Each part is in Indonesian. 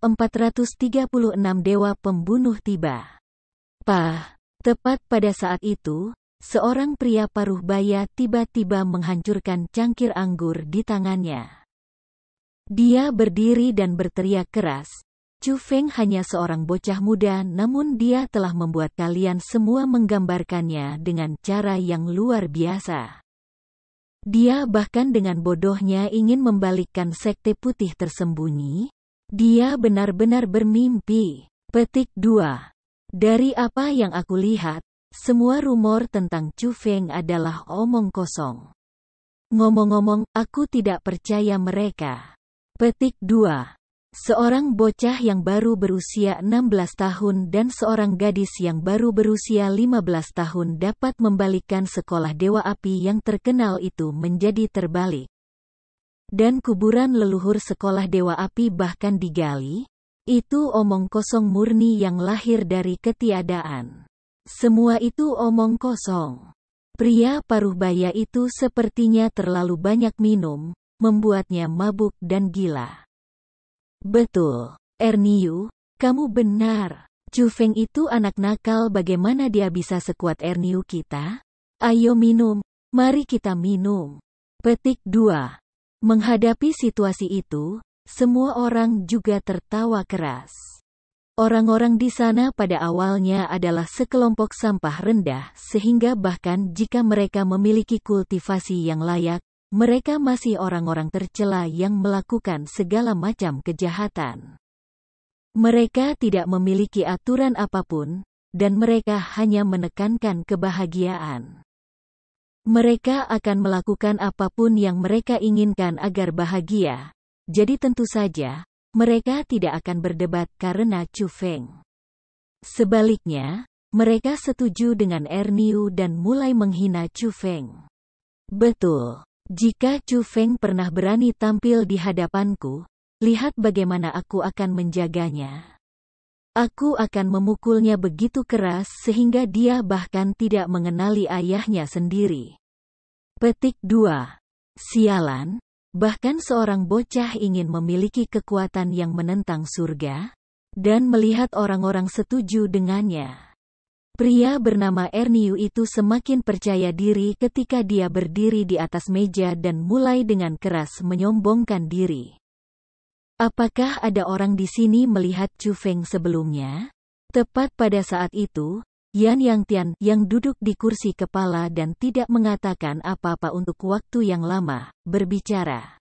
436 Dewa Pembunuh tiba. Tepat pada saat itu, seorang pria paruh baya tiba-tiba menghancurkan cangkir anggur di tangannya. Dia berdiri dan berteriak keras, "Chu Feng hanya seorang bocah muda, namun dia telah membuat kalian semua menggambarkannya dengan cara yang luar biasa. Dia bahkan dengan bodohnya ingin membalikkan sekte putih tersembunyi. Dia benar-benar bermimpi." Petik 2. Dari apa yang aku lihat, semua rumor tentang Chu Feng adalah omong kosong. Ngomong-ngomong, aku tidak percaya mereka. Petik 2. Seorang bocah yang baru berusia 16 tahun dan seorang gadis yang baru berusia 15 tahun dapat membalikkan sekolah Dewa Api yang terkenal itu menjadi terbalik. Dan kuburan leluhur sekolah Dewa Api bahkan digali? Itu omong kosong murni yang lahir dari ketiadaan. Semua itu omong kosong. Pria paruh baya itu sepertinya terlalu banyak minum, membuatnya mabuk dan gila. Betul, Erniu, kamu benar. Chu Feng itu anak nakal. Bagaimana dia bisa sekuat Erniu kita? Ayo minum, mari kita minum. Petik 2. Menghadapi situasi itu, semua orang juga tertawa keras. Orang-orang di sana pada awalnya adalah sekelompok sampah rendah, sehingga bahkan jika mereka memiliki kultivasi yang layak, mereka masih orang-orang tercela yang melakukan segala macam kejahatan. Mereka tidak memiliki aturan apapun, dan mereka hanya menekankan kebahagiaan. Mereka akan melakukan apapun yang mereka inginkan agar bahagia. Jadi tentu saja, mereka tidak akan berdebat karena Chu Feng. Sebaliknya, mereka setuju dengan Erniu dan mulai menghina Chu Feng. Betul, jika Chu Feng pernah berani tampil di hadapanku, lihat bagaimana aku akan menjaganya. Aku akan memukulnya begitu keras sehingga dia bahkan tidak mengenali ayahnya sendiri. Petik 2. Sialan. Bahkan seorang bocah ingin memiliki kekuatan yang menentang surga, dan melihat orang-orang setuju dengannya. Pria bernama Erniu itu semakin percaya diri ketika dia berdiri di atas meja dan mulai dengan keras menyombongkan diri. Apakah ada orang di sini melihat Chu Feng sebelumnya? Tepat pada saat itu, Yan Yangtian yang duduk di kursi kepala dan tidak mengatakan apa-apa untuk waktu yang lama, berbicara.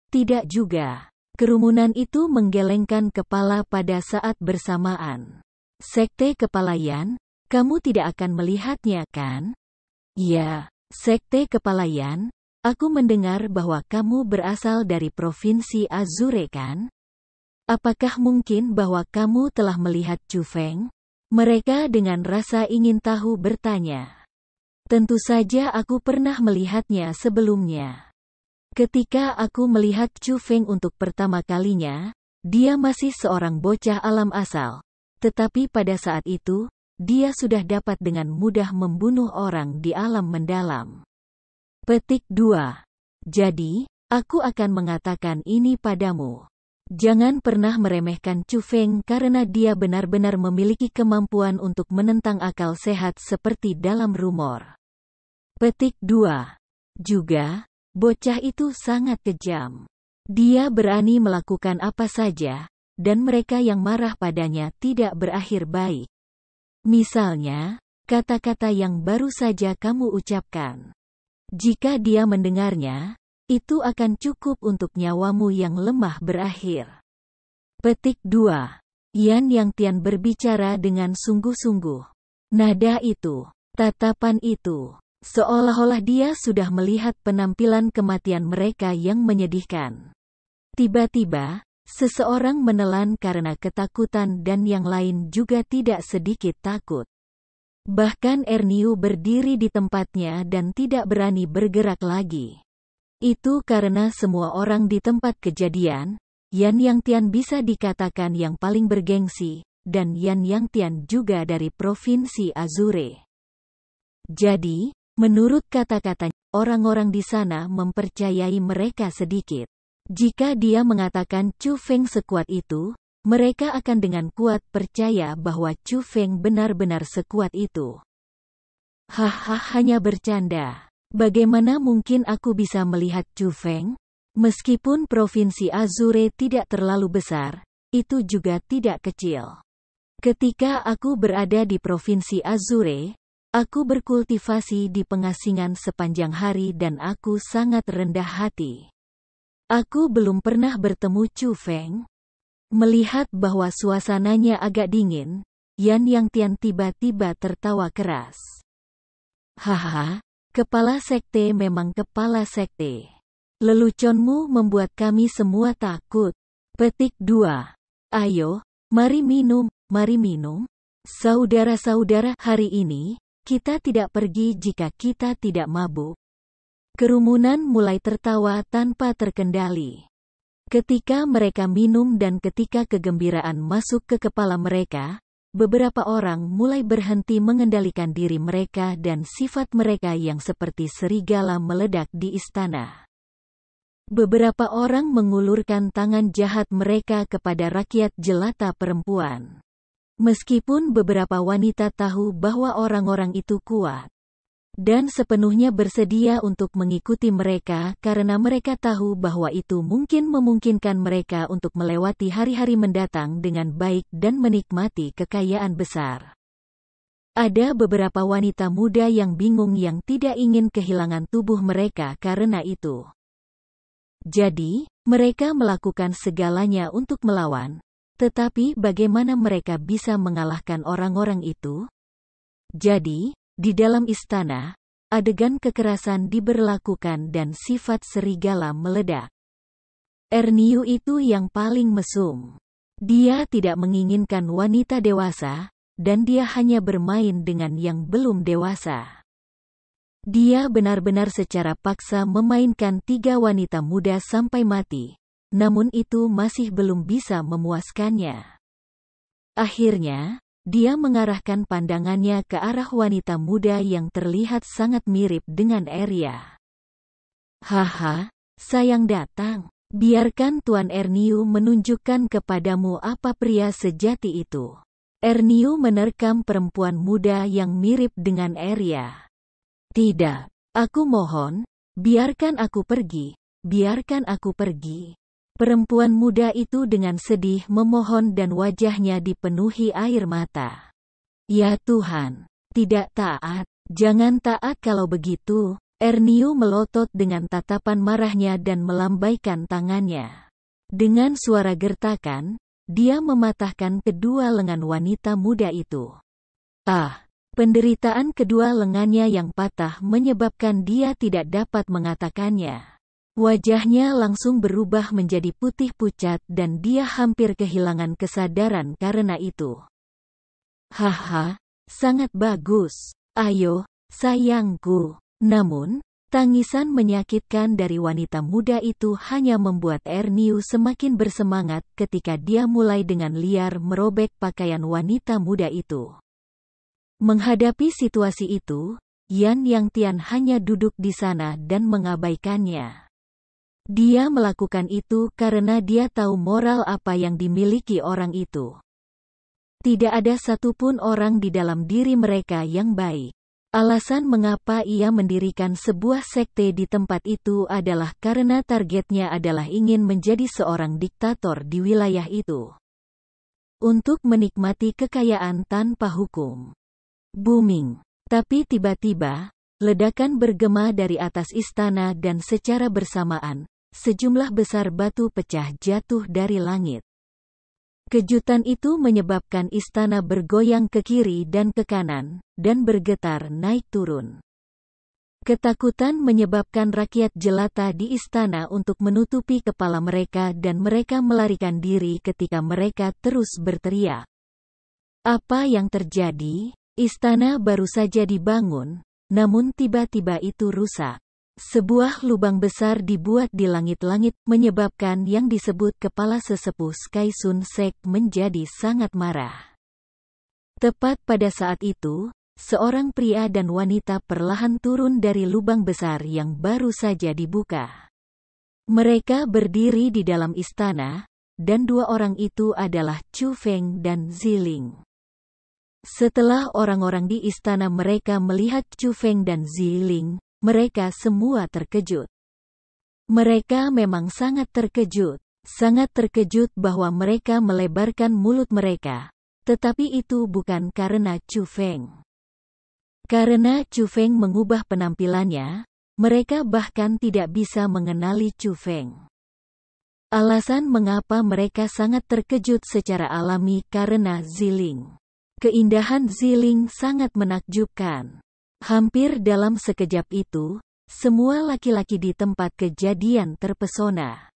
Tidak juga. Kerumunan itu menggelengkan kepala pada saat bersamaan. Sekte Kepala Yan, kamu tidak akan melihatnya kan? Ya, Sekte Kepala Yan, aku mendengar bahwa kamu berasal dari Provinsi Azure kan? Apakah mungkin bahwa kamu telah melihat Chu Feng? Mereka dengan rasa ingin tahu bertanya. Tentu saja aku pernah melihatnya sebelumnya. Ketika aku melihat Chu Feng untuk pertama kalinya, dia masih seorang bocah alam asal. Tetapi pada saat itu, dia sudah dapat dengan mudah membunuh orang di alam mendalam. Petik 2. Jadi, aku akan mengatakan ini padamu. Jangan pernah meremehkan Chu Feng karena dia benar-benar memiliki kemampuan untuk menentang akal sehat seperti dalam rumor. Petik 2. Juga, bocah itu sangat kejam. Dia berani melakukan apa saja, dan mereka yang marah padanya tidak berakhir baik. Misalnya, kata-kata yang baru saja kamu ucapkan. Jika dia mendengarnya, itu akan cukup untuk nyawamu yang lemah berakhir. Petik 2. Yan Yangtian berbicara dengan sungguh-sungguh. Nada itu, tatapan itu, seolah-olah dia sudah melihat penampilan kematian mereka yang menyedihkan. Tiba-tiba, seseorang menelan karena ketakutan dan yang lain juga tidak sedikit takut. Bahkan Erniu berdiri di tempatnya dan tidak berani bergerak lagi. Itu karena semua orang di tempat kejadian, Yan Yangtian bisa dikatakan yang paling bergengsi, dan Yan Yangtian juga dari Provinsi Azure. Jadi, menurut kata-katanya, orang-orang di sana mempercayai mereka sedikit. Jika dia mengatakan Chu Feng sekuat itu, mereka akan dengan kuat percaya bahwa Chu Feng benar-benar sekuat itu. Hahaha, hanya bercanda. Bagaimana mungkin aku bisa melihat Chu Feng? Meskipun provinsi Azure tidak terlalu besar, itu juga tidak kecil. Ketika aku berada di provinsi Azure, aku berkultivasi di pengasingan sepanjang hari dan aku sangat rendah hati. Aku belum pernah bertemu Chu Feng. Melihat bahwa suasananya agak dingin, Yan Yang Tian tiba-tiba tertawa keras. Haha, kepala sekte memang kepala sekte. Leluconmu membuat kami semua takut. Petik 2. Ayo, mari minum, mari minum. Saudara-saudara, hari ini, kita tidak pergi jika kita tidak mabuk. Kerumunan mulai tertawa tanpa terkendali. Ketika mereka minum dan ketika kegembiraan masuk ke kepala mereka, beberapa orang mulai berhenti mengendalikan diri mereka dan sifat mereka yang seperti serigala meledak di istana. Beberapa orang mengulurkan tangan jahat mereka kepada rakyat jelata perempuan. Meskipun beberapa wanita tahu bahwa orang-orang itu kuat dan sepenuhnya bersedia untuk mengikuti mereka karena mereka tahu bahwa itu mungkin memungkinkan mereka untuk melewati hari-hari mendatang dengan baik dan menikmati kekayaan besar. Ada beberapa wanita muda yang bingung yang tidak ingin kehilangan tubuh mereka karena itu. Jadi, mereka melakukan segalanya untuk melawan. Tetapi bagaimana mereka bisa mengalahkan orang-orang itu? Jadi, di dalam istana, adegan kekerasan diberlakukan dan sifat serigala meledak. Erniu itu yang paling mesum. Dia tidak menginginkan wanita dewasa, dan dia hanya bermain dengan yang belum dewasa. Dia benar-benar secara paksa memainkan 3 wanita muda sampai mati, namun itu masih belum bisa memuaskannya. Akhirnya, dia mengarahkan pandangannya ke arah wanita muda yang terlihat sangat mirip dengan Arya. Haha, sayang datang. Biarkan Tuan Erniu menunjukkan kepadamu apa pria sejati itu. Erniu menerkam perempuan muda yang mirip dengan Arya. Tidak, aku mohon, biarkan aku pergi, biarkan aku pergi. Perempuan muda itu dengan sedih memohon dan wajahnya dipenuhi air mata. Ya Tuhan, tidak taat, jangan taat kalau begitu. Erniu melotot dengan tatapan marahnya dan melambaikan tangannya. Dengan suara gertakan, dia mematahkan kedua lengan wanita muda itu. Ah! Penderitaan kedua lengannya yang patah menyebabkan dia tidak dapat mengatakannya. Wajahnya langsung berubah menjadi putih pucat dan dia hampir kehilangan kesadaran karena itu. Haha, sangat bagus. Ayo, sayangku. Namun, tangisan menyakitkan dari wanita muda itu hanya membuat Erniu semakin bersemangat ketika dia mulai dengan liar merobek pakaian wanita muda itu. Menghadapi situasi itu, Yan Yang Tian hanya duduk di sana dan mengabaikannya. Dia melakukan itu karena dia tahu moral apa yang dimiliki orang itu. Tidak ada satupun orang di dalam diri mereka yang baik. Alasan mengapa ia mendirikan sebuah sekte di tempat itu adalah karena targetnya adalah ingin menjadi seorang diktator di wilayah itu. Untuk menikmati kekayaan tanpa hukum. Booming. Tapi tiba-tiba, ledakan bergema dari atas istana dan secara bersamaan, sejumlah besar batu pecah jatuh dari langit. Kejutan itu menyebabkan istana bergoyang ke kiri dan ke kanan, dan bergetar naik turun. Ketakutan menyebabkan rakyat jelata di istana untuk menutupi kepala mereka dan mereka melarikan diri ketika mereka terus berteriak. Apa yang terjadi? Istana baru saja dibangun, namun tiba-tiba itu rusak. Sebuah lubang besar dibuat di langit-langit, menyebabkan yang disebut kepala sesepuh Sky Sun Sek menjadi sangat marah. Tepat pada saat itu, seorang pria dan wanita perlahan turun dari lubang besar yang baru saja dibuka. Mereka berdiri di dalam istana, dan dua orang itu adalah Chu Feng dan Ziling. Setelah orang-orang di istana mereka melihat Chu Feng dan Ziling, mereka semua terkejut. Mereka memang sangat terkejut bahwa mereka melebarkan mulut mereka, tetapi itu bukan karena Chu Feng. Karena Chu Feng mengubah penampilannya, mereka bahkan tidak bisa mengenali Chu Feng. Alasan mengapa mereka sangat terkejut secara alami karena Ziling. Keindahan Ziling sangat menakjubkan. Hampir dalam sekejap itu, semua laki-laki di tempat kejadian terpesona.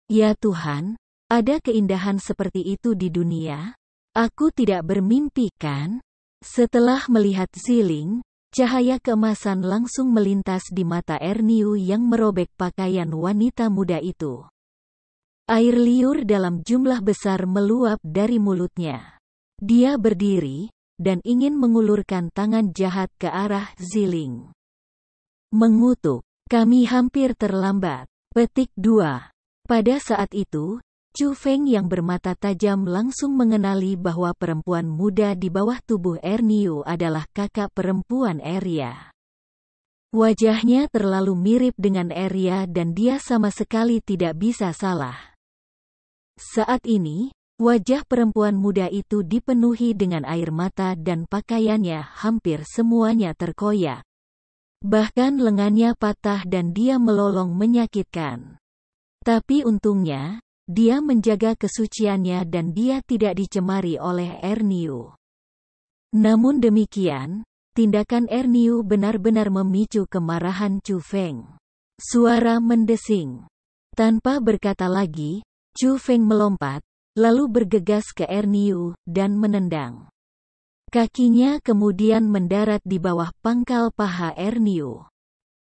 Ya Tuhan, ada keindahan seperti itu di dunia? Aku tidak bermimpi kan? Setelah melihat Ziling, cahaya keemasan langsung melintas di mata Erniu yang merobek pakaian wanita muda itu. Air liur dalam jumlah besar meluap dari mulutnya. Dia berdiri, dan ingin mengulurkan tangan jahat ke arah Ziling. Mengutuk, kami hampir terlambat. Petik 2. Pada saat itu, Chu Feng yang bermata tajam langsung mengenali bahwa perempuan muda di bawah tubuh Erniu adalah kakak perempuan Arya. Wajahnya terlalu mirip dengan Arya dan dia sama sekali tidak bisa salah. Saat ini, wajah perempuan muda itu dipenuhi dengan air mata dan pakaiannya hampir semuanya terkoyak. Bahkan lengannya patah dan dia melolong menyakitkan. Tapi untungnya, dia menjaga kesuciannya dan dia tidak dicemari oleh Erniu. Namun demikian, tindakan Erniu benar-benar memicu kemarahan Chu Feng. Suara mendesing. Tanpa berkata lagi, Chu Feng melompat, lalu bergegas ke Erniu, dan menendang. Kakinya kemudian mendarat di bawah pangkal paha Erniu.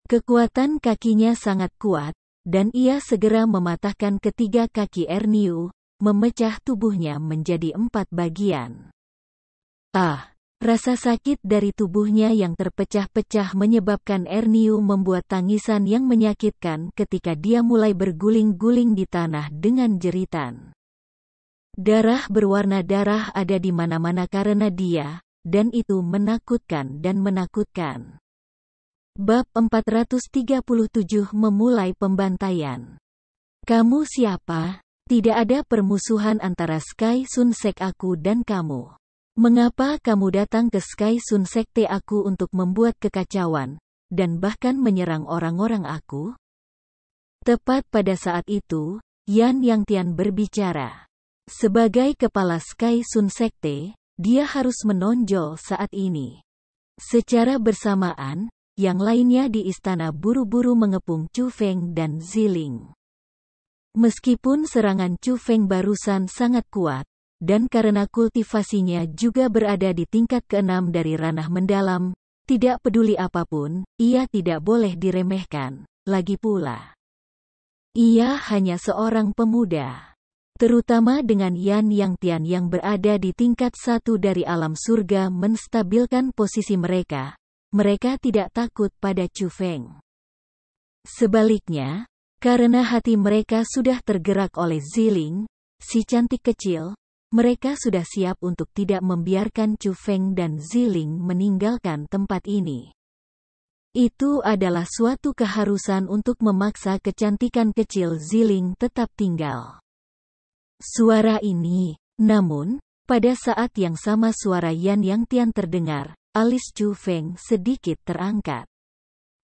Kekuatan kakinya sangat kuat, dan ia segera mematahkan ketiga kaki Erniu, memecah tubuhnya menjadi 4 bagian. Rasa sakit dari tubuhnya yang terpecah-pecah menyebabkan Erniu membuat tangisan yang menyakitkan ketika dia mulai berguling-guling di tanah dengan jeritan. Darah berwarna darah ada di mana-mana karena dia, dan itu menakutkan dan menakutkan. Bab 437 memulai pembantaian. Kamu siapa? Tidak ada permusuhan antara Sky Sun Sekte aku dan kamu. Mengapa kamu datang ke Sky Sun Sekte aku untuk membuat kekacauan, dan bahkan menyerang orang-orang aku? Tepat pada saat itu, Yan Yang Tian berbicara. Sebagai kepala Sky Sun Sekte, dia harus menonjol saat ini. Secara bersamaan, yang lainnya di istana buru-buru mengepung Chu Feng dan Ziling. Meskipun serangan Chu Feng barusan sangat kuat, dan karena kultivasinya juga berada di tingkat ke-6 dari ranah mendalam, tidak peduli apapun, ia tidak boleh diremehkan. Lagi pula, ia hanya seorang pemuda. Terutama dengan Yan Yang Tian yang berada di tingkat 1 dari alam surga menstabilkan posisi mereka. Mereka tidak takut pada Chu Feng. Sebaliknya, karena hati mereka sudah tergerak oleh Ziling, si cantik kecil, mereka sudah siap untuk tidak membiarkan Chu Feng dan Ziling meninggalkan tempat ini. Itu adalah suatu keharusan untuk memaksa kecantikan kecil Ziling tetap tinggal. Suara ini, namun, pada saat yang sama suara Yan Yang Tian terdengar. Alis Chu Feng sedikit terangkat.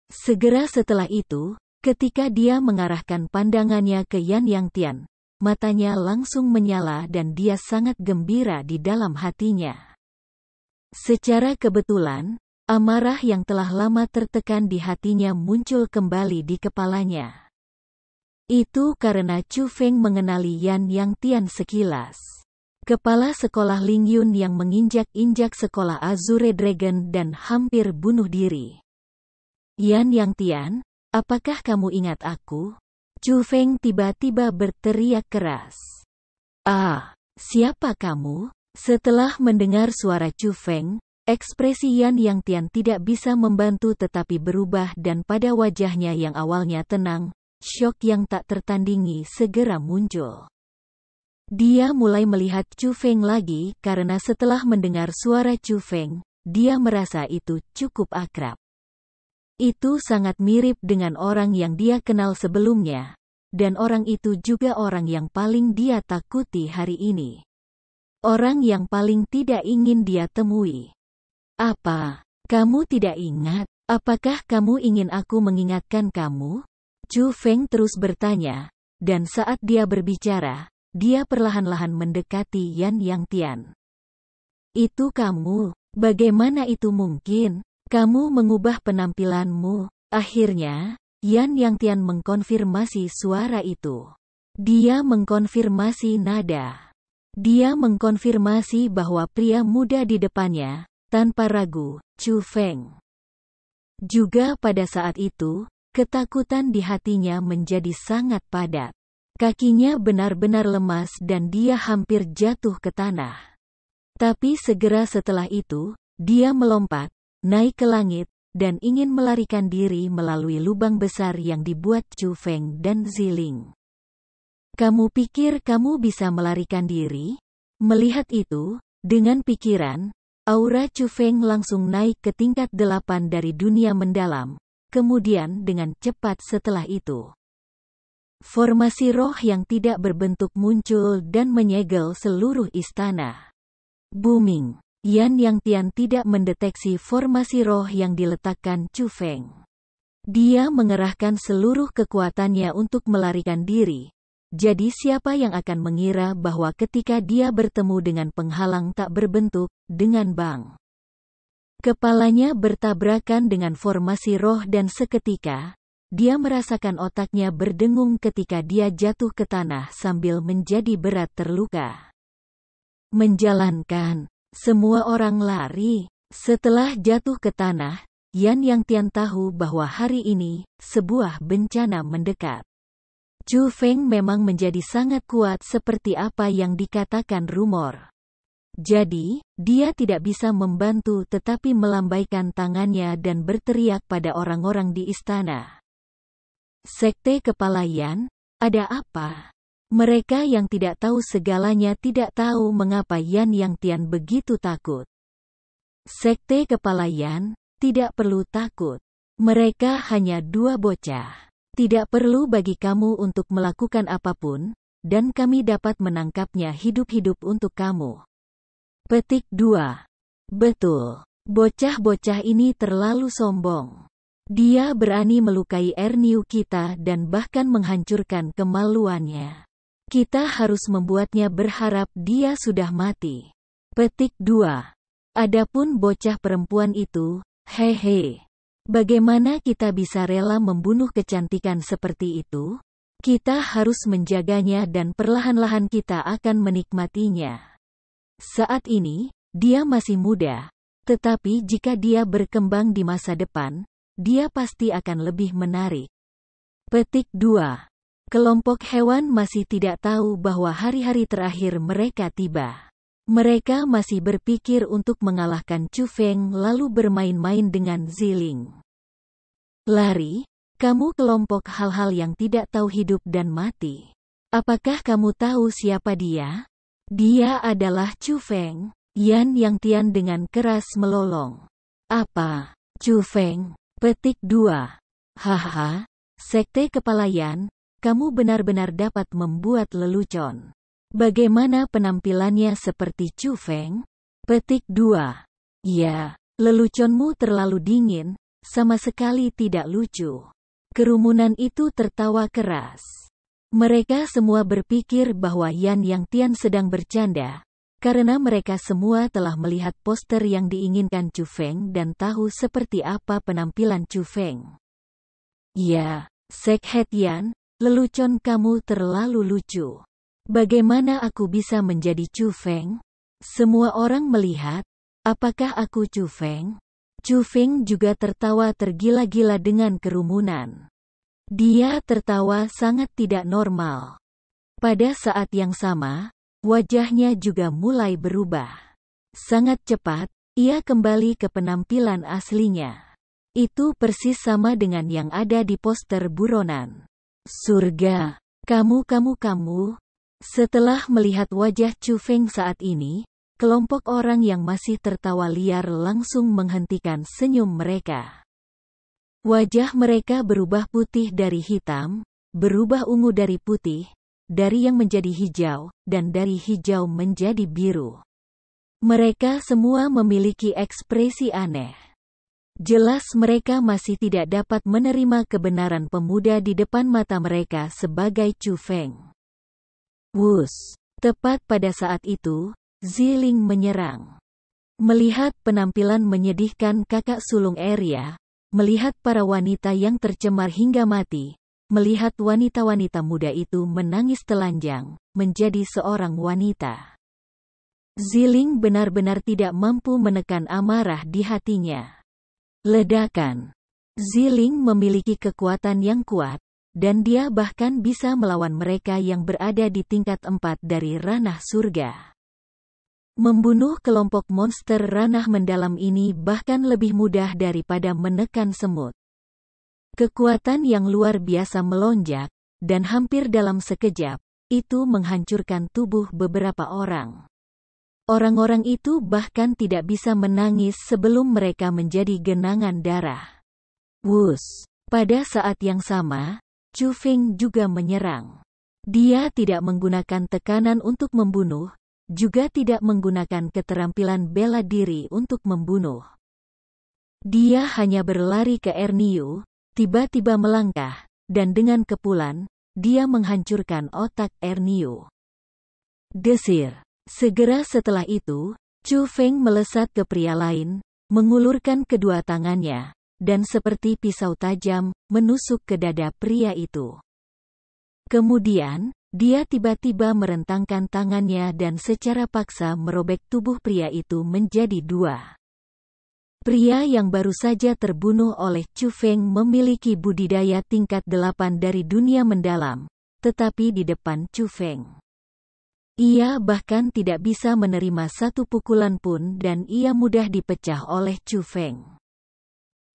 Segera setelah itu, ketika dia mengarahkan pandangannya ke Yan Yang Tian, matanya langsung menyala dan dia sangat gembira di dalam hatinya. Secara kebetulan, amarah yang telah lama tertekan di hatinya muncul kembali di kepalanya. Itu karena Chu Feng mengenali Yan Yang Tian sekilas. Kepala sekolah Ling Yun yang menginjak-injak sekolah Azure Dragon dan hampir bunuh diri. Yan Yang Tian, apakah kamu ingat aku? Chu Feng tiba-tiba berteriak keras. Siapa kamu? Setelah mendengar suara Chu Feng, ekspresi Yan Yang Tian tidak bisa membantu tetapi berubah dan pada wajahnya yang awalnya tenang, syok yang tak tertandingi segera muncul. Dia mulai melihat Chu Feng lagi karena setelah mendengar suara Chu Feng, dia merasa itu cukup akrab. Itu sangat mirip dengan orang yang dia kenal sebelumnya, dan orang itu juga orang yang paling dia takuti hari ini. Orang yang paling tidak ingin dia temui. Apa? Kamu tidak ingat? Apakah kamu ingin aku mengingatkan kamu? Chu Feng terus bertanya, dan saat dia berbicara, dia perlahan-lahan mendekati Yan Yang Tian. Itu kamu? Bagaimana itu mungkin? Kamu mengubah penampilanmu. Akhirnya, Yan Yang Tian mengkonfirmasi suara itu. Dia mengkonfirmasi nada. Dia mengkonfirmasi bahwa pria muda di depannya, tanpa ragu, Chu Feng. Juga pada saat itu, ketakutan di hatinya menjadi sangat padat. Kakinya benar-benar lemas dan dia hampir jatuh ke tanah. Tapi segera setelah itu, dia melompat, naik ke langit, dan ingin melarikan diri melalui lubang besar yang dibuat Chu Feng dan Ziling. Kamu pikir kamu bisa melarikan diri? Melihat itu, dengan pikiran, aura Chu Feng langsung naik ke tingkat 8 dari dunia mendalam, kemudian dengan cepat setelah itu. Formasi roh yang tidak berbentuk muncul dan menyegel seluruh istana. Booming. Yan Yang Tian tidak mendeteksi formasi roh yang diletakkan Chu Feng. Dia mengerahkan seluruh kekuatannya untuk melarikan diri. Jadi siapa yang akan mengira bahwa ketika dia bertemu dengan penghalang tak berbentuk, dengan bang. Kepalanya bertabrakan dengan formasi roh dan seketika, dia merasakan otaknya berdengung ketika dia jatuh ke tanah sambil menjadi berat terluka. Menjalankan. Semua orang lari. Setelah jatuh ke tanah, Yan Yang Tian tahu bahwa hari ini, sebuah bencana mendekat. Chu Feng memang menjadi sangat kuat seperti apa yang dikatakan rumor. Jadi, dia tidak bisa membantu tetapi melambaikan tangannya dan berteriak pada orang-orang di istana. Sekte Kepala Yan, ada apa? Mereka yang tidak tahu segalanya tidak tahu mengapa Yan Yang Tian begitu takut. Sekte Kepala Yan, tidak perlu takut. Mereka hanya 2 bocah. Tidak perlu bagi kamu untuk melakukan apapun, dan kami dapat menangkapnya hidup-hidup untuk kamu. Petik 2. Betul. Bocah-bocah ini terlalu sombong. Dia berani melukai Erniu kita dan bahkan menghancurkan kemaluannya. Kita harus membuatnya berharap dia sudah mati. Petik 2. Adapun bocah perempuan itu, hehe. Bagaimana kita bisa rela membunuh kecantikan seperti itu? Kita harus menjaganya dan perlahan-lahan kita akan menikmatinya. Saat ini, dia masih muda, tetapi jika dia berkembang di masa depan, dia pasti akan lebih menarik. Petik 2. Kelompok hewan masih tidak tahu bahwa hari-hari terakhir mereka tiba. Mereka masih berpikir untuk mengalahkan Chu Feng lalu bermain-main dengan Ziling. Lari, kamu kelompok hal-hal yang tidak tahu hidup dan mati. Apakah kamu tahu siapa dia? Dia adalah Chu Feng. Yan Yang Tian dengan keras melolong. Apa? Chu Feng? Petik 2. Haha, Sekte Kepala Yan, kamu benar-benar dapat membuat lelucon. Bagaimana penampilannya seperti Chu Feng? Petik 2. Ya, leluconmu terlalu dingin, sama sekali tidak lucu. Kerumunan itu tertawa keras. Mereka semua berpikir bahwa Yan Yang Tian sedang bercanda, karena mereka semua telah melihat poster yang diinginkan Chu Feng dan tahu seperti apa penampilan Chu Feng. Ya, Sekhet Yan, lelucon kamu terlalu lucu. Bagaimana aku bisa menjadi Chu Feng? Semua orang melihat, apakah aku Chu Feng? Chu Feng juga tertawa tergila-gila dengan kerumunan. Dia tertawa sangat tidak normal. Pada saat yang sama, wajahnya juga mulai berubah. Sangat cepat, ia kembali ke penampilan aslinya. Itu persis sama dengan yang ada di poster buronan. Surga. Kamu. Setelah melihat wajah Chu Feng saat ini, kelompok orang yang masih tertawa liar langsung menghentikan senyum mereka. Wajah mereka berubah putih dari hitam, berubah ungu dari putih, dari yang menjadi hijau, dan dari hijau menjadi biru. Mereka semua memiliki ekspresi aneh. Jelas mereka masih tidak dapat menerima kebenaran pemuda di depan mata mereka sebagai Chu Feng. Wus! Tepat pada saat itu, Ziling menyerang. Melihat penampilan menyedihkan kakak sulung Arya, melihat para wanita yang tercemar hingga mati, melihat wanita-wanita muda itu menangis telanjang, menjadi seorang wanita. Ziling benar-benar tidak mampu menekan amarah di hatinya. Ledakan. Ziling memiliki kekuatan yang kuat, dan dia bahkan bisa melawan mereka yang berada di tingkat 4 dari ranah surga. Membunuh kelompok monster ranah mendalam ini bahkan lebih mudah daripada menekan semut. Kekuatan yang luar biasa melonjak, dan hampir dalam sekejap, itu menghancurkan tubuh beberapa orang. Orang-orang itu bahkan tidak bisa menangis sebelum mereka menjadi genangan darah. Wus! Pada saat yang sama, Chu Feng juga menyerang. Dia tidak menggunakan tekanan untuk membunuh, juga tidak menggunakan keterampilan bela diri untuk membunuh. Dia hanya berlari ke Erniu, tiba-tiba melangkah, dan dengan kepulan, dia menghancurkan otak Erniu. Desir. Segera setelah itu, Chu Feng melesat ke pria lain, mengulurkan kedua tangannya, dan seperti pisau tajam, menusuk ke dada pria itu. Kemudian, dia tiba-tiba merentangkan tangannya dan secara paksa merobek tubuh pria itu menjadi dua. Pria yang baru saja terbunuh oleh Chu Feng memiliki budidaya tingkat 8 dari dunia mendalam, tetapi di depan Chu Feng, ia bahkan tidak bisa menerima satu pukulan pun dan ia mudah dipecah oleh Chu Feng.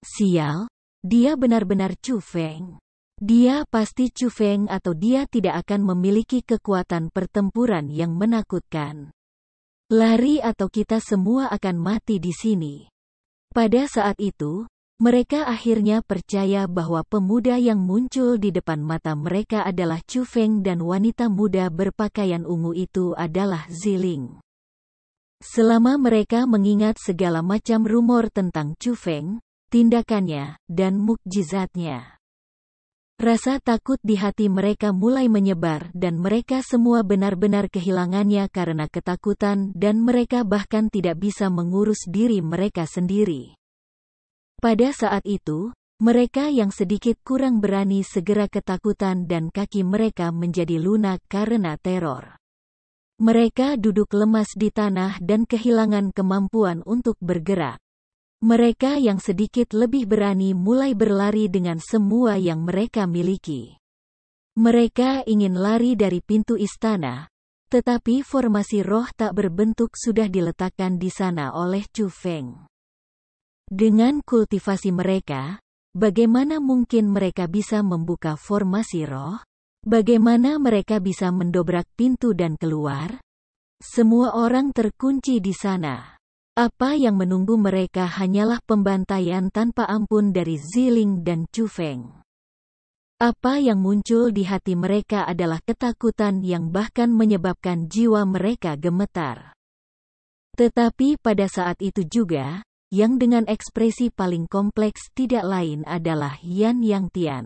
Sial, dia benar-benar Chu Feng. Dia pasti Chu Feng atau dia tidak akan memiliki kekuatan pertempuran yang menakutkan. Lari atau kita semua akan mati di sini. Pada saat itu, mereka akhirnya percaya bahwa pemuda yang muncul di depan mata mereka adalah Chu Feng dan wanita muda berpakaian ungu itu adalah Ziling. Selama mereka mengingat segala macam rumor tentang Chu Feng, tindakannya, dan mukjizatnya, rasa takut di hati mereka mulai menyebar dan mereka semua benar-benar kehilangannya karena ketakutan dan mereka bahkan tidak bisa mengurus diri mereka sendiri. Pada saat itu, mereka yang sedikit kurang berani segera ketakutan dan kaki mereka menjadi lunak karena teror. Mereka duduk lemas di tanah dan kehilangan kemampuan untuk bergerak. Mereka yang sedikit lebih berani mulai berlari dengan semua yang mereka miliki. Mereka ingin lari dari pintu istana, tetapi formasi roh tak berbentuk sudah diletakkan di sana oleh Chu Feng. Dengan kultivasi mereka, bagaimana mungkin mereka bisa membuka formasi roh? Bagaimana mereka bisa mendobrak pintu dan keluar? Semua orang terkunci di sana. Apa yang menunggu mereka hanyalah pembantaian tanpa ampun dari Ziling dan Chu Feng. Apa yang muncul di hati mereka adalah ketakutan yang bahkan menyebabkan jiwa mereka gemetar. Tetapi pada saat itu juga, yang dengan ekspresi paling kompleks tidak lain adalah Yan Yang Tian.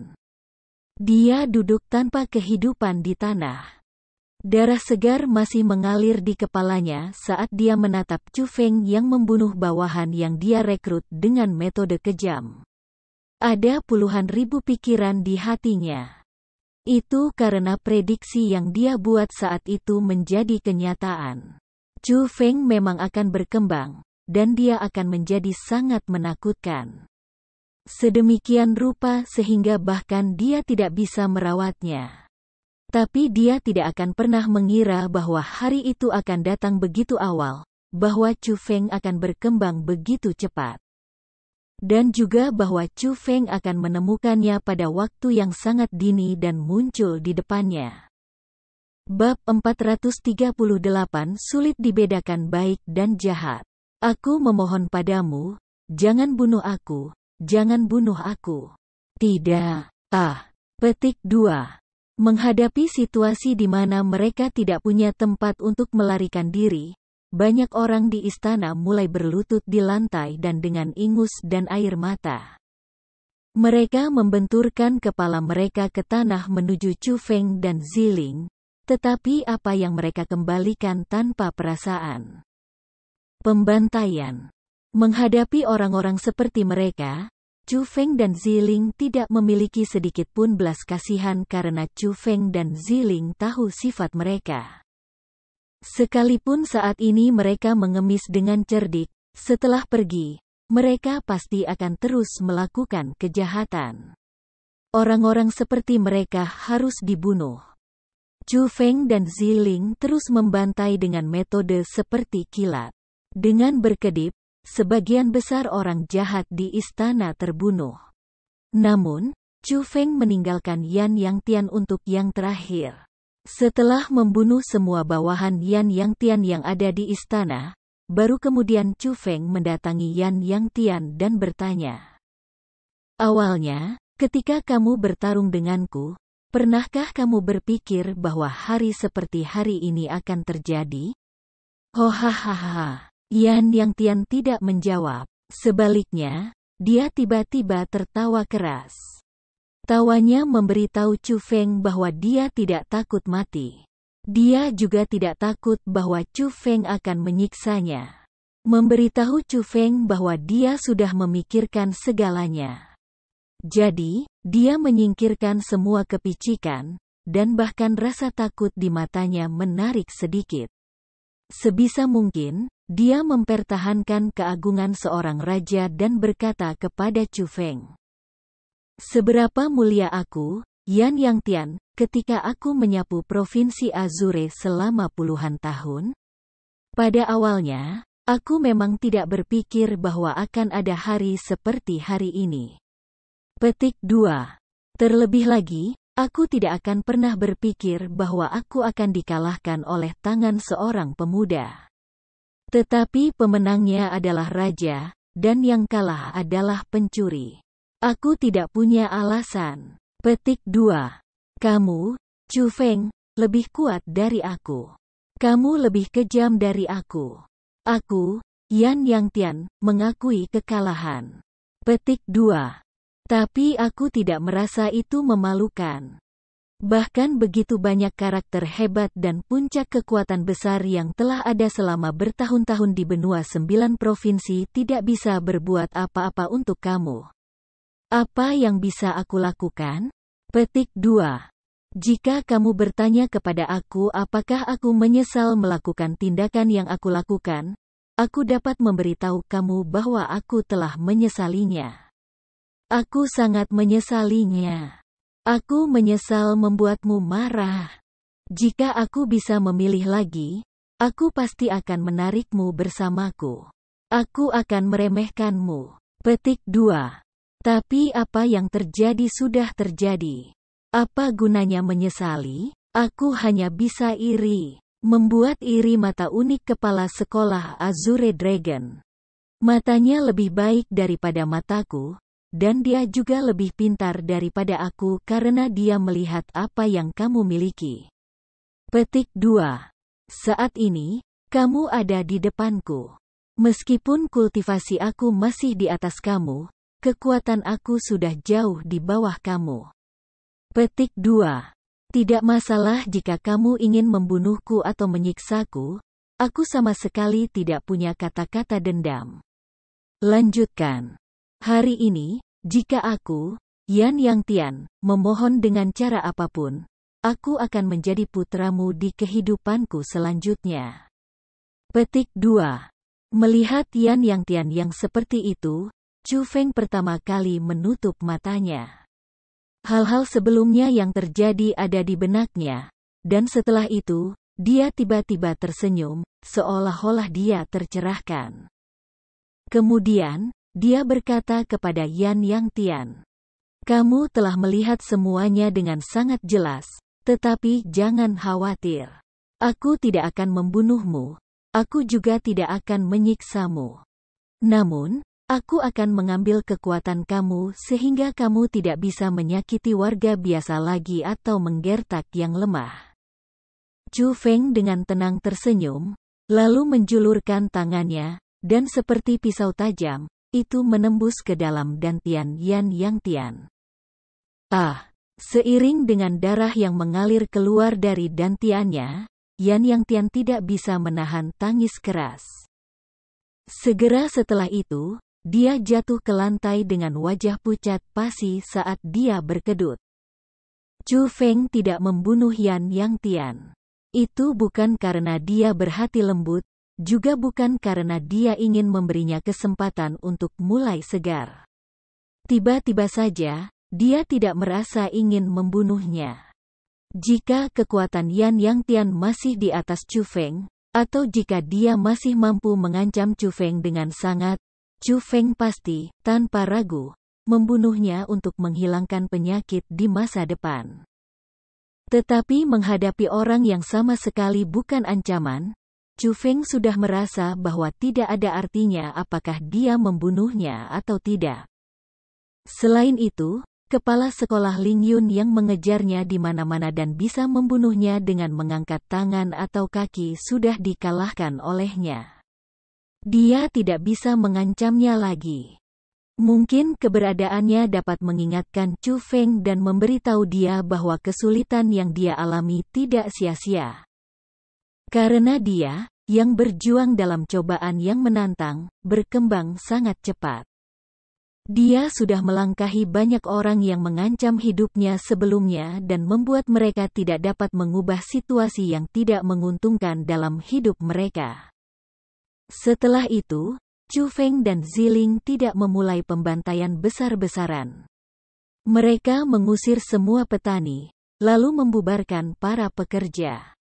Dia duduk tanpa kehidupan di tanah. Darah segar masih mengalir di kepalanya saat dia menatap Chu Feng yang membunuh bawahan yang dia rekrut dengan metode kejam. Ada puluhan ribu pikiran di hatinya. Itu karena prediksi yang dia buat saat itu menjadi kenyataan. Chu Feng memang akan berkembang, dan dia akan menjadi sangat menakutkan. Sedemikian rupa sehingga bahkan dia tidak bisa merawatnya. Tapi dia tidak akan pernah mengira bahwa hari itu akan datang begitu awal, bahwa Chu Feng akan berkembang begitu cepat. dan juga bahwa Chu Feng akan menemukannya pada waktu yang sangat dini dan muncul di depannya. Bab 438 Sulit dibedakan baik dan jahat. Aku memohon padamu, jangan bunuh aku, jangan bunuh aku. Tidak. Petik 2. Menghadapi situasi di mana mereka tidak punya tempat untuk melarikan diri, banyak orang di istana mulai berlutut di lantai dan dengan ingus dan air mata. Mereka membenturkan kepala mereka ke tanah menuju Chu Feng dan Ziling, tetapi apa yang mereka kembalikan tanpa perasaan? Pembantaian. Menghadapi orang-orang seperti mereka, Chu Feng dan Ziling tidak memiliki sedikit pun belas kasihan karena Chu Feng dan Ziling tahu sifat mereka. Sekalipun saat ini mereka mengemis dengan cerdik, setelah pergi, mereka pasti akan terus melakukan kejahatan. Orang-orang seperti mereka harus dibunuh. Chu Feng dan Ziling terus membantai dengan metode seperti kilat. Dengan berkedip, sebagian besar orang jahat di istana terbunuh. Namun, Chu Feng meninggalkan Yan Yangtian untuk yang terakhir. Setelah membunuh semua bawahan Yan Yangtian yang ada di istana, baru kemudian Chu Feng mendatangi Yan Yangtian dan bertanya. Awalnya, ketika kamu bertarung denganku, pernahkah kamu berpikir bahwa hari seperti hari ini akan terjadi? Hahaha. Yan Yangtian tidak menjawab. Sebaliknya, dia tiba-tiba tertawa keras. Tawanya memberitahu Chu Feng bahwa dia tidak takut mati. Dia juga tidak takut bahwa Chu Feng akan menyiksanya. Memberitahu Chu Feng bahwa dia sudah memikirkan segalanya. Jadi, dia menyingkirkan semua kepicikan, dan bahkan rasa takut di matanya menarik sedikit. Sebisa mungkin, dia mempertahankan keagungan seorang raja dan berkata kepada Chu Feng. Seberapa mulia aku, Yan Yangtian, ketika aku menyapu Provinsi Azure selama puluhan tahun? Pada awalnya, aku memang tidak berpikir bahwa akan ada hari seperti hari ini. Petik 2. Terlebih lagi, aku tidak akan pernah berpikir bahwa aku akan dikalahkan oleh tangan seorang pemuda. Tetapi pemenangnya adalah raja, dan yang kalah adalah pencuri. Aku tidak punya alasan. Petik 2. Kamu, Chu Feng, lebih kuat dari aku. Kamu lebih kejam dari aku. Aku, Yan Yangtian, mengakui kekalahan. Petik 2. Tapi aku tidak merasa itu memalukan. Bahkan begitu banyak karakter hebat dan puncak kekuatan besar yang telah ada selama bertahun-tahun di benua 9 provinsi tidak bisa berbuat apa-apa untuk kamu. Apa yang bisa aku lakukan? Petik 2. Jika kamu bertanya kepada aku apakah aku menyesal melakukan tindakan yang aku lakukan, aku dapat memberitahu kamu bahwa aku telah menyesalinya. Aku sangat menyesalinya. Aku menyesal membuatmu marah. Jika aku bisa memilih lagi, aku pasti akan menarikmu bersamaku. Aku akan meremehkanmu. Petik 2. Tapi apa yang terjadi sudah terjadi. Apa gunanya menyesali? Aku hanya bisa iri. Membuat iri mata unik kepala sekolah Azure Dragon. Matanya lebih baik daripada mataku, dan dia juga lebih pintar daripada aku karena dia melihat apa yang kamu miliki. Petik 2. Saat ini, kamu ada di depanku. Meskipun kultivasi aku masih di atas kamu, kekuatan aku sudah jauh di bawah kamu. Petik 2. Tidak masalah jika kamu ingin membunuhku atau menyiksaku, aku sama sekali tidak punya kata-kata dendam. Lanjutkan. Hari ini, jika aku, Yan Yangtian, memohon dengan cara apapun, aku akan menjadi putramu di kehidupanku selanjutnya. Petik 2. Melihat Yan Yangtian yang seperti itu, Chu Feng pertama kali menutup matanya. Hal-hal sebelumnya yang terjadi ada di benaknya, dan setelah itu, dia tiba-tiba tersenyum, seolah-olah dia tercerahkan. Kemudian, dia berkata kepada Yan Yang Tian. Kamu telah melihat semuanya dengan sangat jelas, tetapi jangan khawatir. Aku tidak akan membunuhmu, aku juga tidak akan menyiksamu. Namun, aku akan mengambil kekuatan kamu sehingga kamu tidak bisa menyakiti warga biasa lagi atau menggertak yang lemah. Chu Feng dengan tenang tersenyum, lalu menjulurkan tangannya, dan seperti pisau tajam, itu menembus ke dalam dantian Yan Yang Tian. Seiring dengan darah yang mengalir keluar dari dantiannya, Yan Yang Tian tidak bisa menahan tangis keras. Segera setelah itu, dia jatuh ke lantai dengan wajah pucat pasi saat dia berkedut. Chu Feng tidak membunuh Yan Yang Tian. Itu bukan karena dia berhati lembut, juga bukan karena dia ingin memberinya kesempatan untuk mulai segar. Tiba-tiba saja, dia tidak merasa ingin membunuhnya. Jika kekuatan Yan Yang Tian masih di atas Chu Feng, atau jika dia masih mampu mengancam Chu Feng dengan sangat, Chu Feng pasti, tanpa ragu, membunuhnya untuk menghilangkan penyakit di masa depan. Tetapi menghadapi orang yang sama sekali bukan ancaman, Chu Feng sudah merasa bahwa tidak ada artinya apakah dia membunuhnya atau tidak. Selain itu, kepala sekolah Ling Yun yang mengejarnya di mana-mana dan bisa membunuhnya dengan mengangkat tangan atau kaki sudah dikalahkan olehnya. Dia tidak bisa mengancamnya lagi. Mungkin keberadaannya dapat mengingatkan Chu Feng dan memberitahu dia bahwa kesulitan yang dia alami tidak sia-sia. Karena dia, yang berjuang dalam cobaan yang menantang, berkembang sangat cepat. Dia sudah melangkahi banyak orang yang mengancam hidupnya sebelumnya dan membuat mereka tidak dapat mengubah situasi yang tidak menguntungkan dalam hidup mereka. Setelah itu, Chu Feng dan Ziling tidak memulai pembantaian besar-besaran. Mereka mengusir semua petani, lalu membubarkan para pekerja.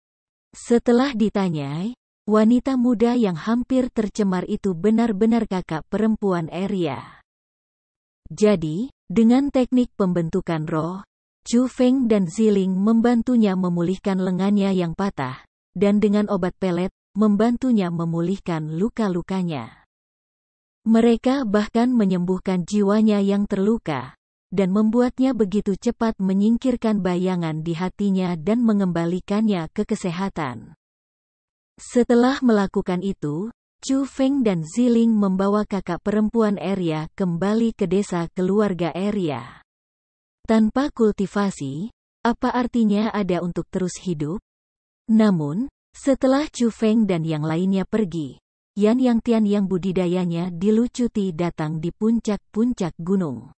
Setelah ditanyai, wanita muda yang hampir tercemar itu benar-benar kakak perempuan Arya. Jadi, dengan teknik pembentukan roh, Chu Feng dan Ziling membantunya memulihkan lengannya yang patah, dan dengan obat pelet, membantunya memulihkan luka-lukanya. Mereka bahkan menyembuhkan jiwanya yang terluka, dan membuatnya begitu cepat menyingkirkan bayangan di hatinya dan mengembalikannya ke kesehatan. Setelah melakukan itu, Chu Feng dan Ziling membawa kakak perempuan Arya kembali ke desa keluarga Arya. Tanpa kultivasi, apa artinya ada untuk terus hidup? Namun, setelah Chu Feng dan yang lainnya pergi, Yan Yang Tian yang budidayanya dilucuti datang di puncak-puncak gunung.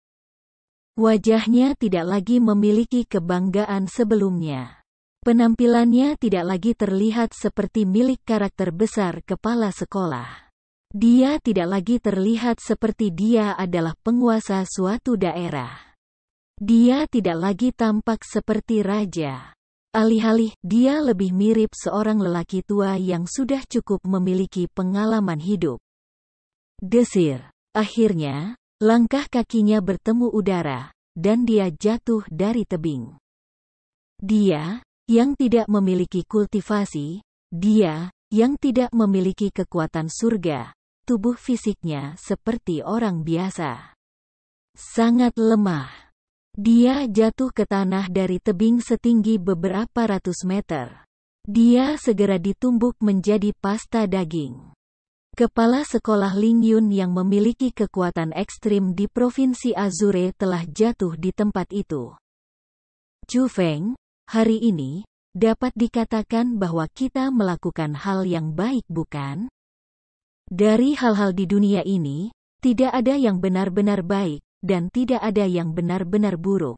Wajahnya tidak lagi memiliki kebanggaan sebelumnya. Penampilannya tidak lagi terlihat seperti milik karakter besar kepala sekolah. Dia tidak lagi terlihat seperti dia adalah penguasa suatu daerah. Dia tidak lagi tampak seperti raja. Alih-alih, dia lebih mirip seorang lelaki tua yang sudah cukup memiliki pengalaman hidup. Desir. Akhirnya, langkah kakinya bertemu udara, dan dia jatuh dari tebing. Dia, yang tidak memiliki kultivasi, dia, yang tidak memiliki kekuatan surga, tubuh fisiknya seperti orang biasa. Sangat lemah. Dia jatuh ke tanah dari tebing setinggi beberapa ratus meter. Dia segera ditumbuk menjadi pasta daging. Kepala sekolah Ling Yun yang memiliki kekuatan ekstrim di Provinsi Azure telah jatuh di tempat itu. Chu Feng, hari ini, dapat dikatakan bahwa kita melakukan hal yang baik bukan? Dari hal-hal di dunia ini, tidak ada yang benar-benar baik, dan tidak ada yang benar-benar buruk.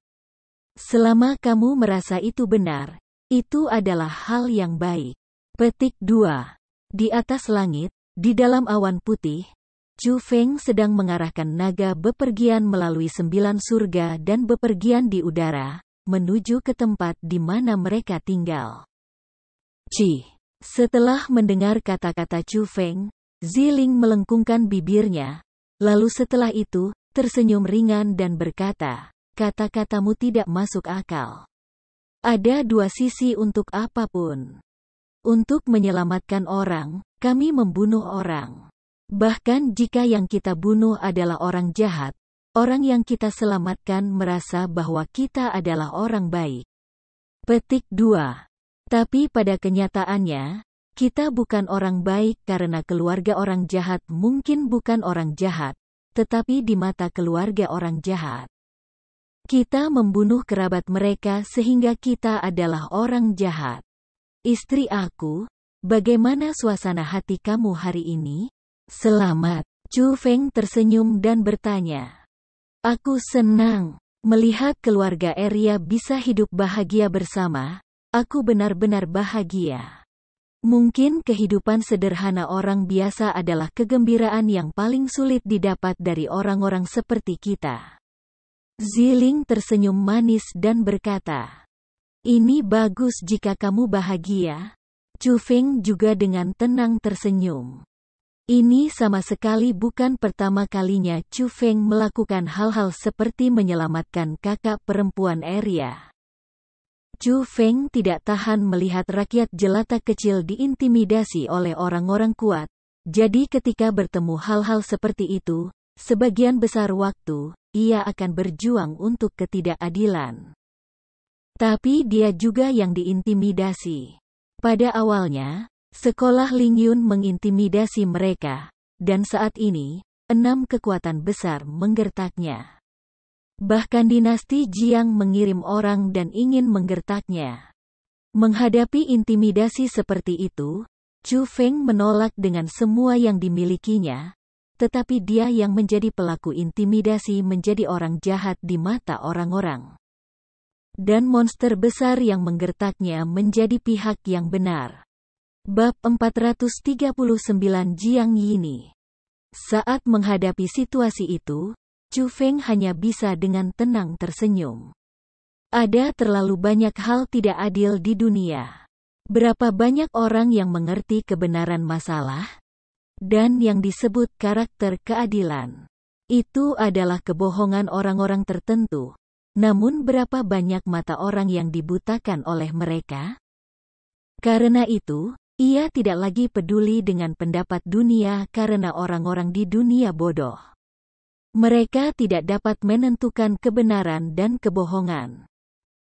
Selama kamu merasa itu benar, itu adalah hal yang baik. Petik 2. Di atas langit, di dalam awan putih, Chu Feng sedang mengarahkan naga bepergian melalui 9 surga dan bepergian di udara, menuju ke tempat di mana mereka tinggal. Setelah mendengar kata-kata Chu Feng, Ziling melengkungkan bibirnya, Lalu setelah itu, tersenyum ringan dan berkata, kata-katamu tidak masuk akal. Ada dua sisi untuk apapun. Untuk menyelamatkan orang, kami membunuh orang. Bahkan jika yang kita bunuh adalah orang jahat, orang yang kita selamatkan merasa bahwa kita adalah orang baik. Petik 2. Tapi pada kenyataannya, kita bukan orang baik karena keluarga orang jahat mungkin bukan orang jahat, tetapi di mata keluarga orang jahat. Kita membunuh kerabat mereka sehingga kita adalah orang jahat. Istri aku, bagaimana suasana hati kamu hari ini? Selamat. Chu Feng tersenyum dan bertanya. Aku senang melihat keluarga Arya bisa hidup bahagia bersama. Aku benar-benar bahagia. Mungkin kehidupan sederhana orang biasa adalah kegembiraan yang paling sulit didapat dari orang-orang seperti kita. Ziling tersenyum manis dan berkata, ini bagus jika kamu bahagia. Chu Feng juga dengan tenang tersenyum. Ini sama sekali bukan pertama kalinya Chu Feng melakukan hal-hal seperti menyelamatkan kakak perempuan Arya. Chu Feng tidak tahan melihat rakyat jelata kecil diintimidasi oleh orang-orang kuat. Jadi ketika bertemu hal-hal seperti itu, sebagian besar waktu, ia akan berjuang untuk ketidakadilan. Tapi dia juga yang diintimidasi. Pada awalnya, sekolah Lingyun mengintimidasi mereka, dan saat ini, 6 kekuatan besar menggertaknya. Bahkan dinasti Jiang mengirim orang dan ingin menggertaknya. Menghadapi intimidasi seperti itu, Chu Feng menolak dengan semua yang dimilikinya, tetapi dia yang menjadi pelaku intimidasi menjadi orang jahat di mata orang-orang. Dan monster besar yang menggertaknya menjadi pihak yang benar. Bab 439 Jiang Yini. Saat menghadapi situasi itu, Chu Feng hanya bisa dengan tenang tersenyum. Ada terlalu banyak hal tidak adil di dunia. Berapa banyak orang yang mengerti kebenaran masalah? Dan yang disebut karakter keadilan. Itu adalah kebohongan orang-orang tertentu. Namun berapa banyak mata orang yang dibutakan oleh mereka? Karena itu, ia tidak lagi peduli dengan pendapat dunia karena orang-orang di dunia bodoh. Mereka tidak dapat menentukan kebenaran dan kebohongan.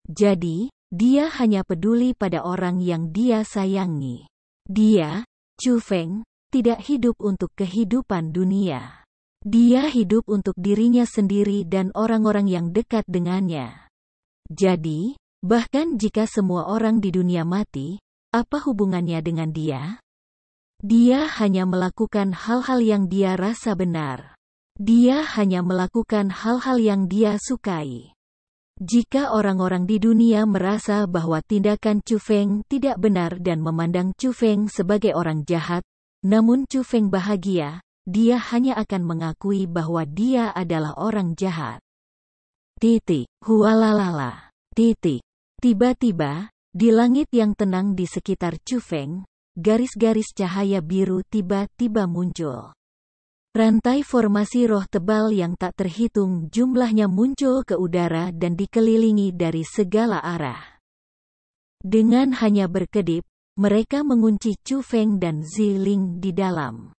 Jadi, dia hanya peduli pada orang yang dia sayangi. Dia, Chu Feng, tidak hidup untuk kehidupan dunia. Dia hidup untuk dirinya sendiri dan orang-orang yang dekat dengannya. Jadi, bahkan jika semua orang di dunia mati, apa hubungannya dengan dia? Dia hanya melakukan hal-hal yang dia rasa benar. Dia hanya melakukan hal-hal yang dia sukai. Jika orang-orang di dunia merasa bahwa tindakan Chu Feng tidak benar dan memandang Chu Feng sebagai orang jahat, namun Chu Feng bahagia, dia hanya akan mengakui bahwa dia adalah orang jahat. Hualalala. Tiba-tiba, di langit yang tenang di sekitar Chu Feng, garis-garis cahaya biru tiba-tiba muncul. Rantai formasi roh tebal yang tak terhitung jumlahnya muncul ke udara dan dikelilingi dari segala arah. Dengan hanya berkedip, mereka mengunci Chu Feng dan Ziling di dalam.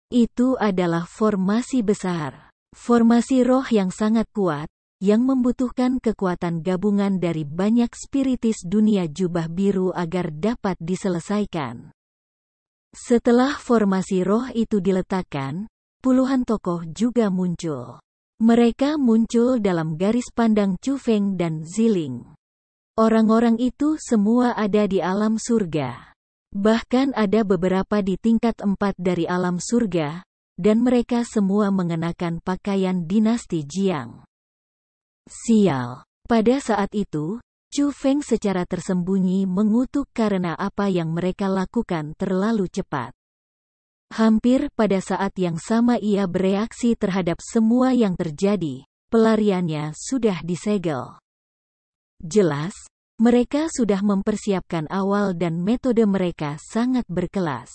Itu adalah formasi besar. Formasi roh yang sangat kuat, yang membutuhkan kekuatan gabungan dari banyak spiritis dunia jubah biru agar dapat diselesaikan. Setelah formasi roh itu diletakkan, puluhan tokoh juga muncul. Mereka muncul dalam garis pandang Chu Feng dan Ziling. Orang-orang itu semua ada di alam surga. Bahkan ada beberapa di tingkat 4 dari alam surga, dan mereka semua mengenakan pakaian dinasti Jiang. Sial. Pada saat itu, Chu Feng secara tersembunyi mengutuk karena apa yang mereka lakukan terlalu cepat. Hampir pada saat yang sama ia bereaksi terhadap semua yang terjadi, pelariannya sudah disegel. Jelas, mereka sudah mempersiapkan awal dan metode mereka sangat berkelas.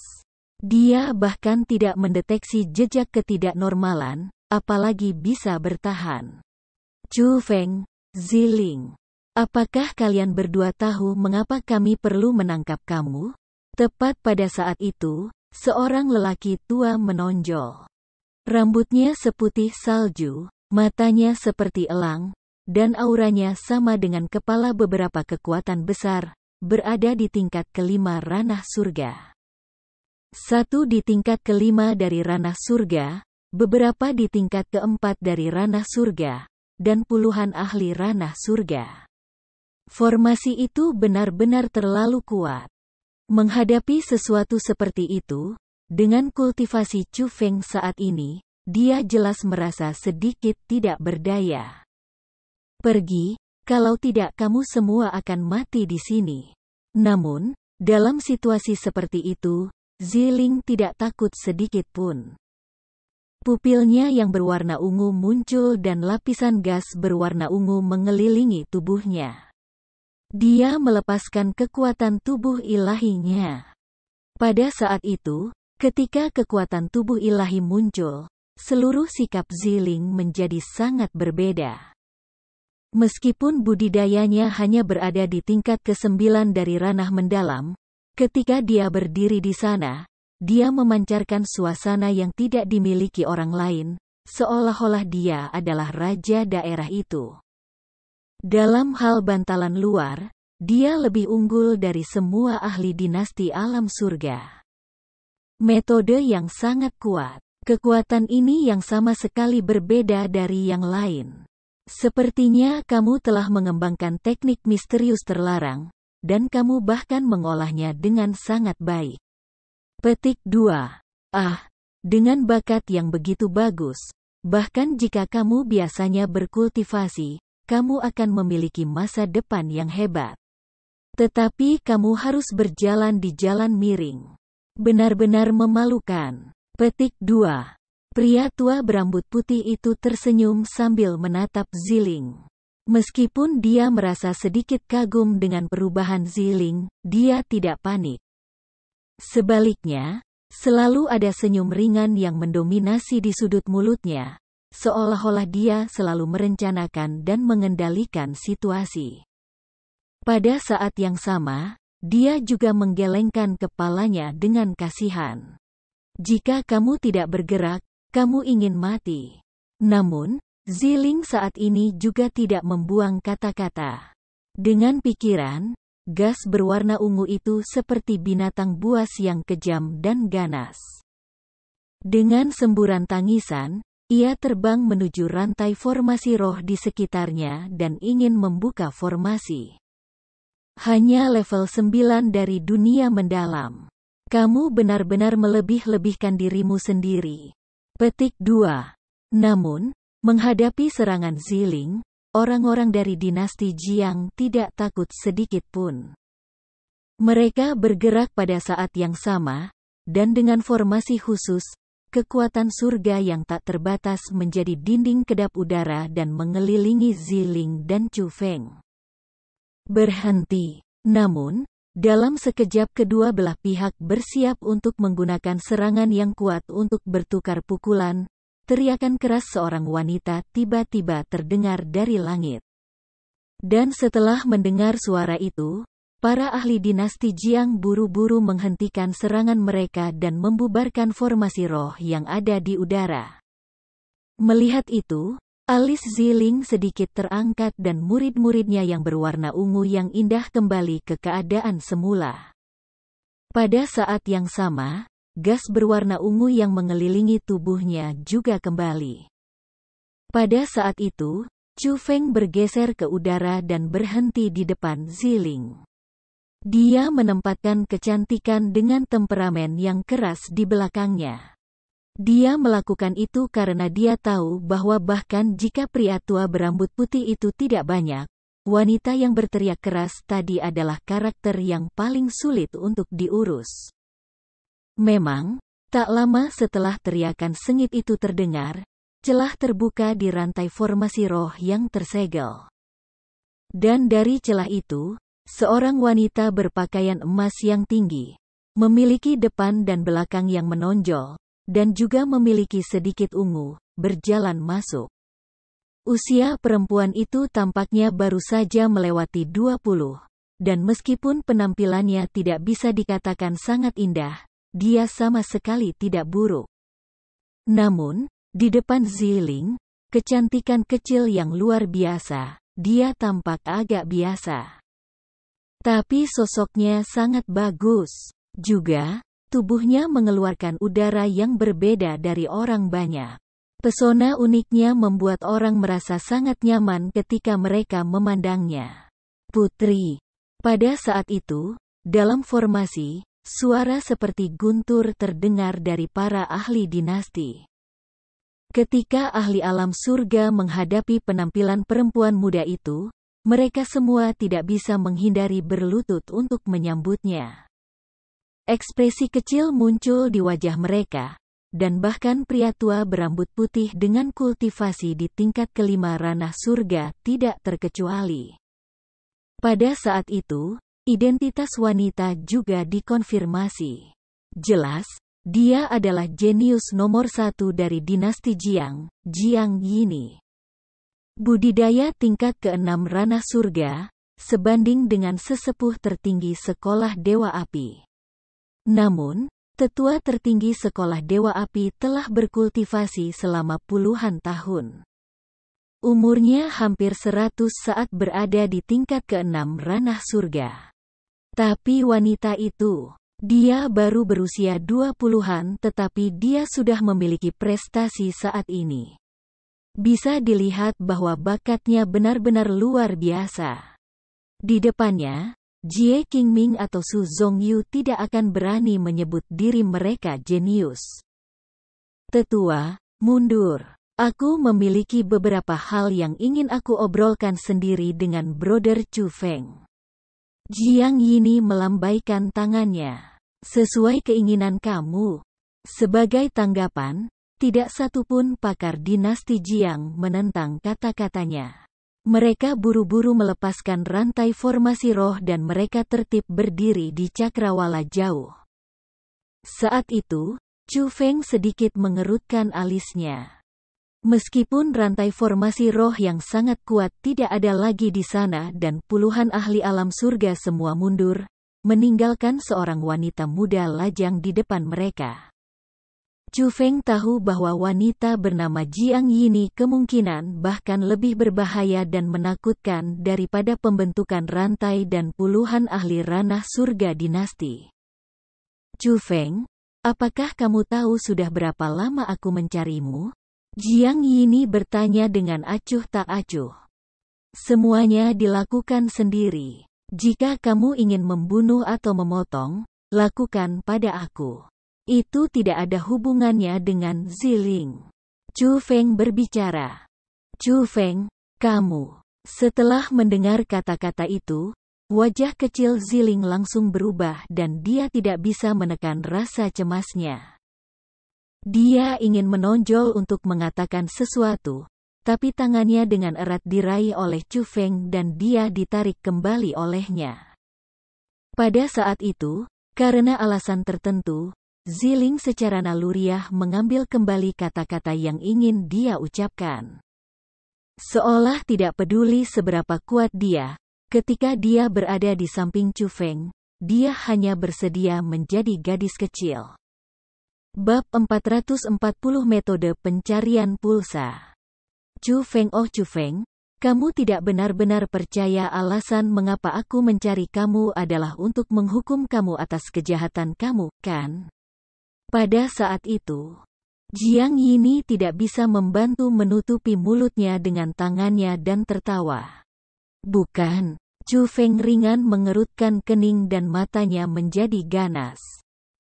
Dia bahkan tidak mendeteksi jejak ketidaknormalan, apalagi bisa bertahan. Chu Feng, Ziling. Apakah kalian berdua tahu mengapa kami perlu menangkap kamu? Tepat pada saat itu, seorang lelaki tua menonjol. Rambutnya seputih salju, matanya seperti elang, dan auranya sama dengan kepala beberapa kekuatan besar, berada di tingkat kelima ranah surga. Satu di tingkat kelima dari ranah surga, beberapa di tingkat keempat dari ranah surga, dan puluhan ahli ranah surga. Formasi itu benar-benar terlalu kuat. Menghadapi sesuatu seperti itu, dengan kultivasi Chu Feng saat ini, dia jelas merasa sedikit tidak berdaya. Pergi, kalau tidak kamu semua akan mati di sini. Namun, dalam situasi seperti itu, Ziling tidak takut sedikit pun. Pupilnya yang berwarna ungu muncul dan lapisan gas berwarna ungu mengelilingi tubuhnya. Dia melepaskan kekuatan tubuh ilahinya. Pada saat itu, ketika kekuatan tubuh ilahi muncul, seluruh sikap Ziling menjadi sangat berbeda. Meskipun budidayanya hanya berada di tingkat ke-9 dari ranah mendalam, ketika dia berdiri di sana, dia memancarkan suasana yang tidak dimiliki orang lain, seolah-olah dia adalah raja daerah itu. Dalam hal bantalan luar, dia lebih unggul dari semua ahli dinasti alam surga. Metode yang sangat kuat. Kekuatan ini yang sama sekali berbeda dari yang lain. Sepertinya kamu telah mengembangkan teknik misterius terlarang, dan kamu bahkan mengolahnya dengan sangat baik. Petik 2. Dengan bakat yang begitu bagus, bahkan jika kamu biasanya berkultivasi, kamu akan memiliki masa depan yang hebat. Tetapi kamu harus berjalan di jalan miring. Benar-benar memalukan. Petik 2. Pria tua berambut putih itu tersenyum sambil menatap Ziling. Meskipun dia merasa sedikit kagum dengan perubahan Ziling, dia tidak panik. Sebaliknya, selalu ada senyum ringan yang mendominasi di sudut mulutnya, seolah-olah dia selalu merencanakan dan mengendalikan situasi. Pada saat yang sama, dia juga menggelengkan kepalanya dengan kasihan. Jika kamu tidak bergerak, kamu ingin mati. Namun, Ziling saat ini juga tidak membuang kata-kata. Dengan pikiran, gas berwarna ungu itu seperti binatang buas yang kejam dan ganas. Dengan semburan tangisan, ia terbang menuju rantai formasi roh di sekitarnya dan ingin membuka formasi. Hanya level 9 dari dunia mendalam. Kamu benar-benar melebih-lebihkan dirimu sendiri. Petik 2. Namun, menghadapi serangan Ziling, orang-orang dari dinasti Jiang tidak takut sedikit pun. Mereka bergerak pada saat yang sama, dan dengan formasi khusus, kekuatan surga yang tak terbatas menjadi dinding kedap udara dan mengelilingi Ziling dan Chu Feng. Berhenti. Namun, dalam sekejap kedua belah pihak bersiap untuk menggunakan serangan yang kuat untuk bertukar pukulan, teriakan keras seorang wanita tiba-tiba terdengar dari langit. Dan setelah mendengar suara itu, para ahli dinasti Jiang buru-buru menghentikan serangan mereka dan membubarkan formasi roh yang ada di udara. Melihat itu, alis Ziling sedikit terangkat dan murid-muridnya yang berwarna ungu yang indah kembali ke keadaan semula. Pada saat yang sama, gas berwarna ungu yang mengelilingi tubuhnya juga kembali. Pada saat itu, Chu Feng bergeser ke udara dan berhenti di depan Ziling. Dia menempatkan kecantikan dengan temperamen yang keras di belakangnya. Dia melakukan itu karena dia tahu bahwa bahkan jika pria tua berambut putih itu tidak banyak, wanita yang berteriak keras tadi adalah karakter yang paling sulit untuk diurus. Memang, tak lama setelah teriakan sengit itu terdengar, celah terbuka di rantai formasi roh yang tersegel. Dan dari celah itu, seorang wanita berpakaian emas yang tinggi, memiliki depan dan belakang yang menonjol, dan juga memiliki sedikit ungu, berjalan masuk. Usia perempuan itu tampaknya baru saja melewati 20, dan meskipun penampilannya tidak bisa dikatakan sangat indah, dia sama sekali tidak buruk. Namun, di depan Ziling, kecantikan kecil yang luar biasa, dia tampak agak biasa. Tapi sosoknya sangat bagus. Juga, tubuhnya mengeluarkan udara yang berbeda dari orang banyak. Pesona uniknya membuat orang merasa sangat nyaman ketika mereka memandangnya. Putri. Pada saat itu, dalam formasi, suara seperti guntur terdengar dari para ahli dinasti. Ketika ahli alam surga menghadapi penampilan perempuan muda itu, mereka semua tidak bisa menghindari berlutut untuk menyambutnya. Ekspresi kecil muncul di wajah mereka, dan bahkan pria tua berambut putih dengan kultivasi di tingkat kelima ranah surga tidak terkecuali. Pada saat itu, identitas wanita juga dikonfirmasi. Jelas, dia adalah jenius nomor 1 dari dinasti Jiang, Jiang Yini. Budidaya tingkat ke-6 ranah surga, sebanding dengan sesepuh tertinggi sekolah Dewa Api. Namun, tetua tertinggi sekolah Dewa Api telah berkultivasi selama puluhan tahun. Umurnya hampir 100 saat berada di tingkat ke-6 ranah surga. Tapi wanita itu, dia baru berusia 20-an tetapi dia sudah memiliki prestasi saat ini. Bisa dilihat bahwa bakatnya benar-benar luar biasa. Di depannya, Jie Qingming atau Su Zhongyu tidak akan berani menyebut diri mereka jenius. Tetua, mundur. Aku memiliki beberapa hal yang ingin aku obrolkan sendiri dengan Brother Chu Feng. Jiang Yini melambaikan tangannya. Sesuai keinginan kamu. Sebagai tanggapan, tidak satupun pakar dinasti Jiang menentang kata-katanya. Mereka buru-buru melepaskan rantai formasi roh dan mereka tertib berdiri di cakrawala jauh. Saat itu, Chu Feng sedikit mengerutkan alisnya. Meskipun rantai formasi roh yang sangat kuat tidak ada lagi di sana dan puluhan ahli alam surga semua mundur, meninggalkan seorang wanita muda lajang di depan mereka. Chu Feng tahu bahwa wanita bernama Jiang Yini kemungkinan bahkan lebih berbahaya dan menakutkan daripada pembentukan rantai dan puluhan ahli ranah surga dinasti. Chu Feng, apakah kamu tahu sudah berapa lama aku mencarimu? Jiang Yini bertanya dengan acuh tak acuh. Semuanya dilakukan sendiri. Jika kamu ingin membunuh atau memotong, lakukan pada aku. Itu tidak ada hubungannya dengan Ziling. Chu Feng berbicara. Chu Feng, kamu. Setelah mendengar kata-kata itu, wajah kecil Ziling langsung berubah dan dia tidak bisa menekan rasa cemasnya. Dia ingin menonjol untuk mengatakan sesuatu, tapi tangannya dengan erat diraih oleh Chu Feng dan dia ditarik kembali olehnya. Pada saat itu, karena alasan tertentu, Ziling secara naluriah mengambil kembali kata-kata yang ingin dia ucapkan. Seolah tidak peduli seberapa kuat dia, ketika dia berada di samping Chu Feng, dia hanya bersedia menjadi gadis kecil. Bab 440 Metode Pencarian Pulsa. Chu Feng, oh Chu Feng, kamu tidak benar-benar percaya alasan mengapa aku mencari kamu adalah untuk menghukum kamu atas kejahatan kamu, kan? Pada saat itu, Jiang Yini tidak bisa membantu menutupi mulutnya dengan tangannya dan tertawa. Bukan, Chu Feng ringan mengerutkan kening dan matanya menjadi ganas.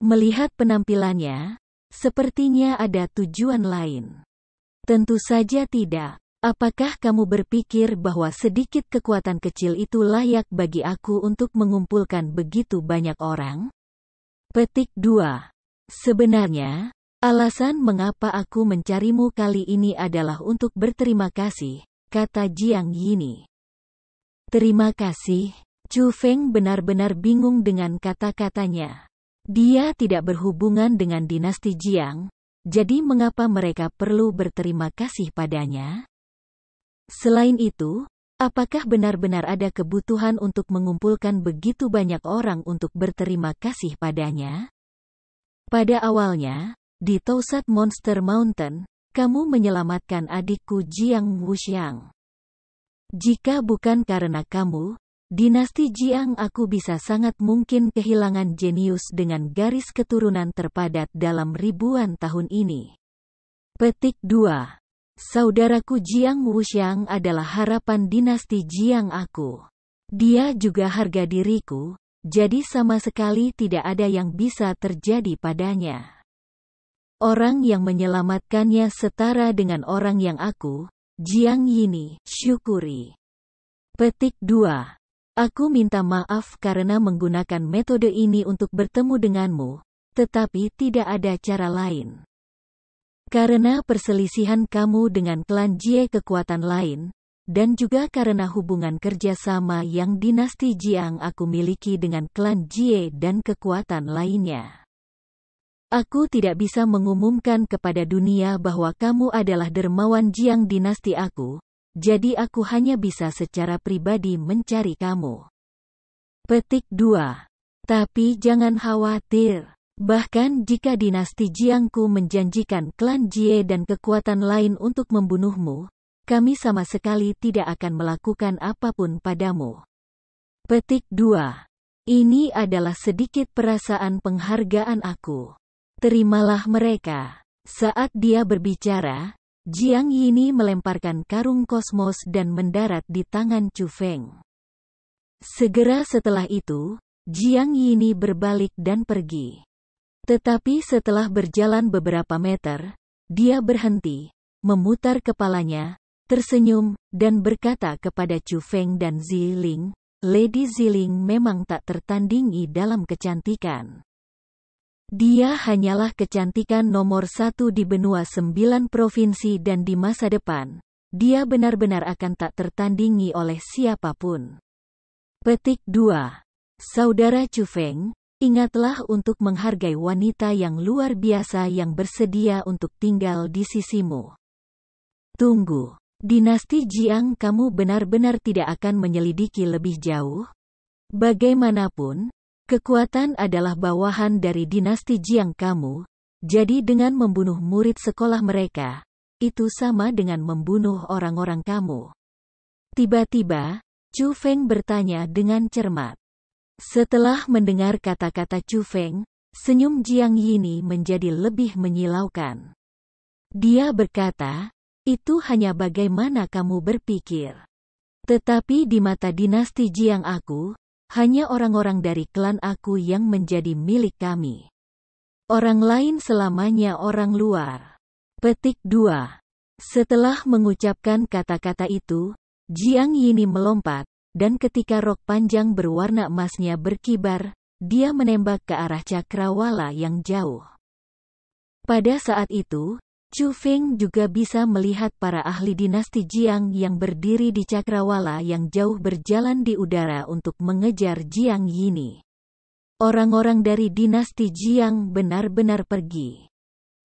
Melihat penampilannya, sepertinya ada tujuan lain. Tentu saja tidak. Apakah kamu berpikir bahwa sedikit kekuatan kecil itu layak bagi aku untuk mengumpulkan begitu banyak orang? Petik 2. Sebenarnya, alasan mengapa aku mencarimu kali ini adalah untuk berterima kasih, kata Jiang Yini. Terima kasih. Chu Feng benar-benar bingung dengan kata-katanya. Dia tidak berhubungan dengan dinasti Jiang, jadi mengapa mereka perlu berterima kasih padanya? Selain itu, apakah benar-benar ada kebutuhan untuk mengumpulkan begitu banyak orang untuk berterima kasih padanya? Pada awalnya, di Toussaint Monster Mountain, kamu menyelamatkan adikku Jiang Wuxiang. Jika bukan karena kamu, dinasti Jiang aku bisa sangat mungkin kehilangan jenius dengan garis keturunan terpadat dalam ribuan tahun ini. Petik 2. Saudaraku Jiang Wuxiang adalah harapan dinasti Jiang aku. Dia juga harga diriku, jadi sama sekali tidak ada yang bisa terjadi padanya. Orang yang menyelamatkannya setara dengan orang yang aku, Jiang Yini, syukuri. Petik 2. Aku minta maaf karena menggunakan metode ini untuk bertemu denganmu, tetapi tidak ada cara lain. Karena perselisihan kamu dengan klan Jie kekuatan lain, dan juga karena hubungan kerjasama yang dinasti Jiang aku miliki dengan klan Jie dan kekuatan lainnya. Aku tidak bisa mengumumkan kepada dunia bahwa kamu adalah dermawan Jiang dinasti aku, jadi aku hanya bisa secara pribadi mencari kamu. Petik 2. Tapi jangan khawatir. Bahkan jika dinasti Jiangku menjanjikan klan Jie dan kekuatan lain untuk membunuhmu, kami sama sekali tidak akan melakukan apapun padamu. Petik 2. Ini adalah sedikit perasaan penghargaan aku. Terimalah mereka. Saat dia berbicara, Jiang Yini melemparkan karung kosmos dan mendarat di tangan Chu Feng. Segera setelah itu, Jiang Yini berbalik dan pergi. Tetapi setelah berjalan beberapa meter, dia berhenti, memutar kepalanya, tersenyum, dan berkata kepada Chu Feng dan Ziling, Lady Ziling memang tak tertandingi dalam kecantikan. Dia hanyalah kecantikan nomor 1 di benua 9 provinsi dan di masa depan, dia benar-benar akan tak tertandingi oleh siapapun. Petik 2. Saudara Chu Feng, ingatlah untuk menghargai wanita yang luar biasa yang bersedia untuk tinggal di sisimu. Tunggu, dinasti Jiang kamu benar-benar tidak akan menyelidiki lebih jauh? Bagaimanapun, kekuatan adalah bawahan dari dinasti Jiang kamu, jadi dengan membunuh murid sekolah mereka, itu sama dengan membunuh orang-orang kamu. Tiba-tiba, Chu Feng bertanya dengan cermat. Setelah mendengar kata-kata Chu Feng, senyum Jiang Yini menjadi lebih menyilaukan. Dia berkata, itu hanya bagaimana kamu berpikir. Tetapi di mata dinasti Jiang aku, hanya orang-orang dari klan aku yang menjadi milik kami. Orang lain selamanya orang luar. Petik 2. Setelah mengucapkan kata-kata itu, Jiang Yini melompat, dan ketika rok panjang berwarna emasnya berkibar, dia menembak ke arah cakrawala yang jauh. Pada saat itu, Chu Feng juga bisa melihat para ahli dinasti Jiang yang berdiri di cakrawala yang jauh berjalan di udara untuk mengejar Jiang Yini. Orang-orang dari dinasti Jiang benar-benar pergi.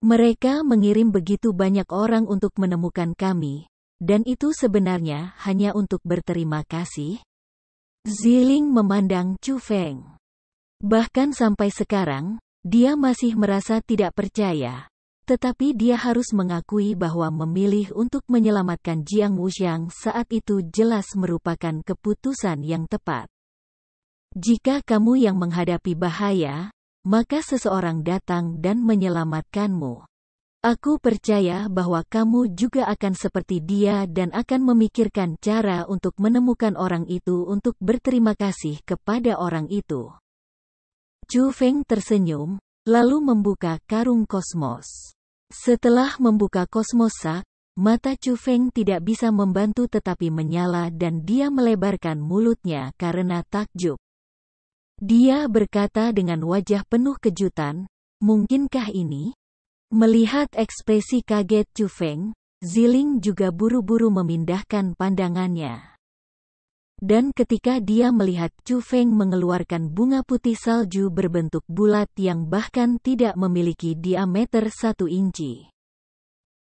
Mereka mengirim begitu banyak orang untuk menemukan kami, dan itu sebenarnya hanya untuk berterima kasih? Ziling memandang Chu Feng. Bahkan sampai sekarang, dia masih merasa tidak percaya. Tetapi dia harus mengakui bahwa memilih untuk menyelamatkan Jiang Wuxiang saat itu jelas merupakan keputusan yang tepat. Jika kamu yang menghadapi bahaya, maka seseorang datang dan menyelamatkanmu. Aku percaya bahwa kamu juga akan seperti dia dan akan memikirkan cara untuk menemukan orang itu untuk berterima kasih kepada orang itu. Chu Feng tersenyum, lalu membuka karung kosmos. Setelah membuka kosmosa, mata Chu Feng tidak bisa membantu tetapi menyala dan dia melebarkan mulutnya karena takjub. Dia berkata dengan wajah penuh kejutan, mungkinkah ini? Melihat ekspresi kaget Chu Feng, Ziling juga buru-buru memindahkan pandangannya. Dan ketika dia melihat Chu Feng mengeluarkan bunga putih salju berbentuk bulat yang bahkan tidak memiliki diameter 1 inci.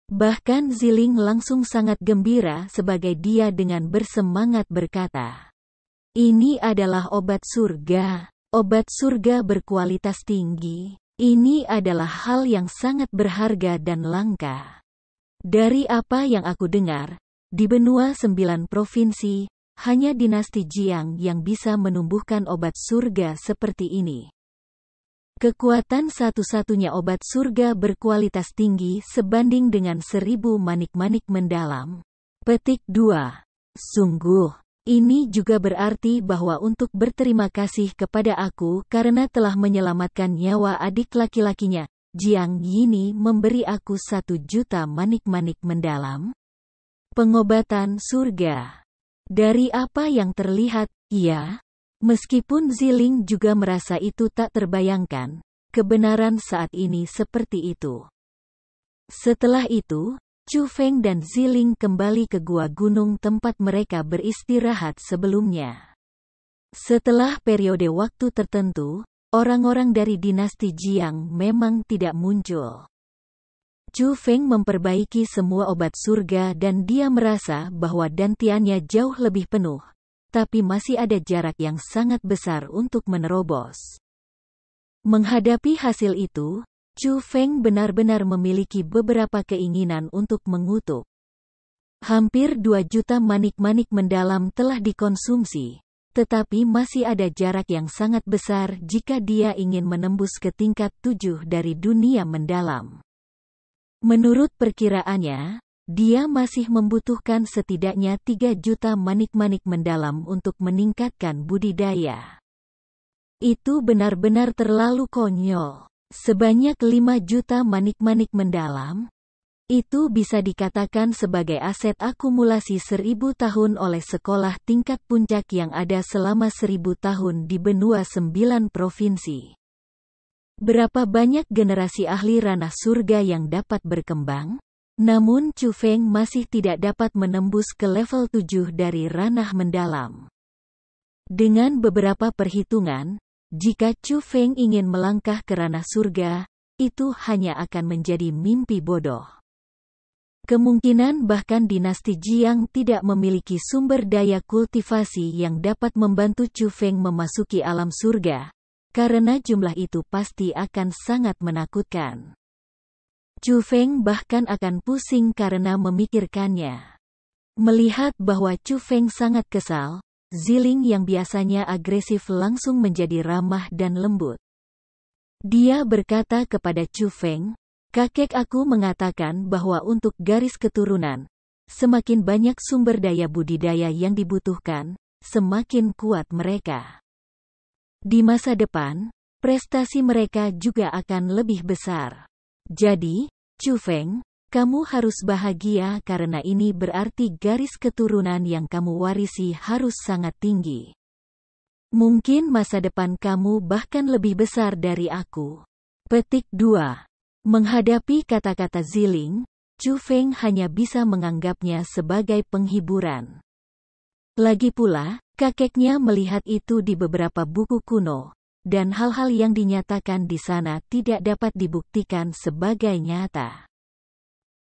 Bahkan Ziling langsung sangat gembira sebagai dia dengan bersemangat berkata, "Ini adalah obat surga berkualitas tinggi. Ini adalah hal yang sangat berharga dan langka. Dari apa yang aku dengar, di benua 9 provinsi, hanya dinasti Jiang yang bisa menumbuhkan obat surga seperti ini. Kekuatan satu-satunya obat surga berkualitas tinggi sebanding dengan 1000 manik-manik mendalam." Petik 2. Sungguh, ini juga berarti bahwa untuk berterima kasih kepada aku karena telah menyelamatkan nyawa adik laki-lakinya, Jiang Yini memberi aku 1 juta manik-manik mendalam. Pengobatan surga. Dari apa yang terlihat, ya. Meskipun Ziling juga merasa itu tak terbayangkan, kebenaran saat ini seperti itu. Setelah itu, Chu Feng dan Ziling kembali ke gua gunung tempat mereka beristirahat sebelumnya. Setelah periode waktu tertentu, orang-orang dari dinasti Jiang memang tidak muncul. Chu Feng memperbaiki semua obat surga dan dia merasa bahwa dantiannya jauh lebih penuh, tapi masih ada jarak yang sangat besar untuk menerobos. Menghadapi hasil itu, Chu Feng benar-benar memiliki beberapa keinginan untuk mengutuk. Hampir 2 juta manik-manik mendalam telah dikonsumsi, tetapi masih ada jarak yang sangat besar jika dia ingin menembus ke tingkat 7 dari dunia mendalam. Menurut perkiraannya, dia masih membutuhkan setidaknya 3 juta manik-manik mendalam untuk meningkatkan budidaya. Itu benar-benar terlalu konyol. Sebanyak 5 juta manik-manik mendalam? Itu bisa dikatakan sebagai aset akumulasi 1000 tahun oleh sekolah tingkat puncak yang ada selama 1000 tahun di benua 9 provinsi. Berapa banyak generasi ahli ranah surga yang dapat berkembang? Namun Chu Feng masih tidak dapat menembus ke level 7 dari ranah mendalam. Dengan beberapa perhitungan, jika Chu Feng ingin melangkah ke ranah surga, itu hanya akan menjadi mimpi bodoh. Kemungkinan bahkan dinasti Jiang tidak memiliki sumber daya kultivasi yang dapat membantu Chu Feng memasuki alam surga, karena jumlah itu pasti akan sangat menakutkan. Chu Feng bahkan akan pusing karena memikirkannya. Melihat bahwa Chu Feng sangat kesal, Ziling yang biasanya agresif langsung menjadi ramah dan lembut. Dia berkata kepada Chu Feng, "Kakek aku mengatakan bahwa untuk garis keturunan, semakin banyak sumber daya budidaya yang dibutuhkan, semakin kuat mereka. Di masa depan, prestasi mereka juga akan lebih besar. Jadi, Chu Feng, kamu harus bahagia karena ini berarti garis keturunan yang kamu warisi harus sangat tinggi. Mungkin masa depan kamu bahkan lebih besar dari aku." Petik 2. Menghadapi kata-kata Ziling, Chu Feng hanya bisa menganggapnya sebagai penghiburan. Lagi pula, kakeknya melihat itu di beberapa buku kuno, dan hal-hal yang dinyatakan di sana tidak dapat dibuktikan sebagai nyata.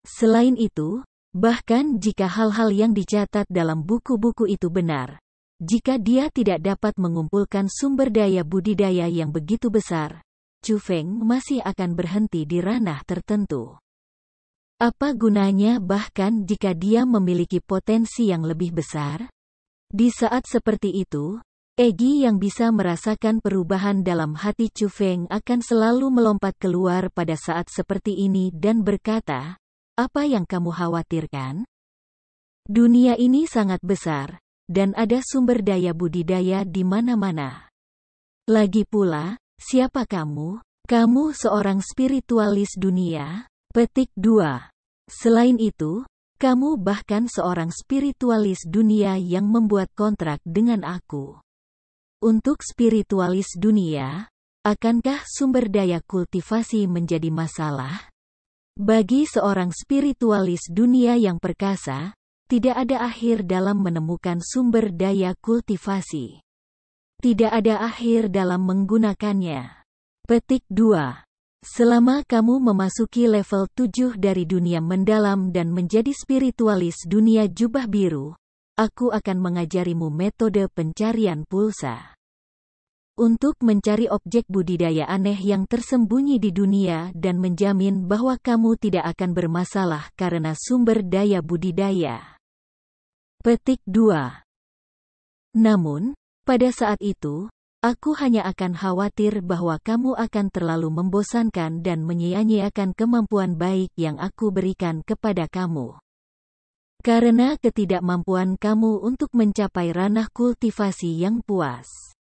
Selain itu, bahkan jika hal-hal yang dicatat dalam buku-buku itu benar, jika dia tidak dapat mengumpulkan sumber daya budidaya yang begitu besar, Chu Feng masih akan berhenti di ranah tertentu. Apa gunanya bahkan jika dia memiliki potensi yang lebih besar? Di saat seperti itu, Egi yang bisa merasakan perubahan dalam hati Chu Feng akan selalu melompat keluar pada saat seperti ini dan berkata, "Apa yang kamu khawatirkan? Dunia ini sangat besar, dan ada sumber daya budidaya di mana-mana. Lagi pula, siapa kamu? Kamu seorang spiritualis dunia?" Petik 2. Selain itu, kamu bahkan seorang spiritualis dunia yang membuat kontrak dengan aku. Untuk spiritualis dunia, akankah sumber daya kultivasi menjadi masalah? Bagi seorang spiritualis dunia yang perkasa, Tidak ada akhir dalam menemukan sumber daya kultivasi. Tidak ada akhir dalam menggunakannya. Petik 2. Selama kamu memasuki level 7 dari dunia mendalam dan menjadi spiritualis dunia jubah biru, aku akan mengajarimu metode pencarian pulsa. Untuk mencari objek budidaya aneh yang tersembunyi di dunia dan menjamin bahwa kamu tidak akan bermasalah karena sumber daya budidaya. Petik 2. Namun, pada saat itu, aku hanya akan khawatir bahwa kamu akan terlalu membosankan dan menyia-nyiakan kemampuan baik yang aku berikan kepada kamu. Karena ketidakmampuan kamu untuk mencapai ranah kultivasi yang puas.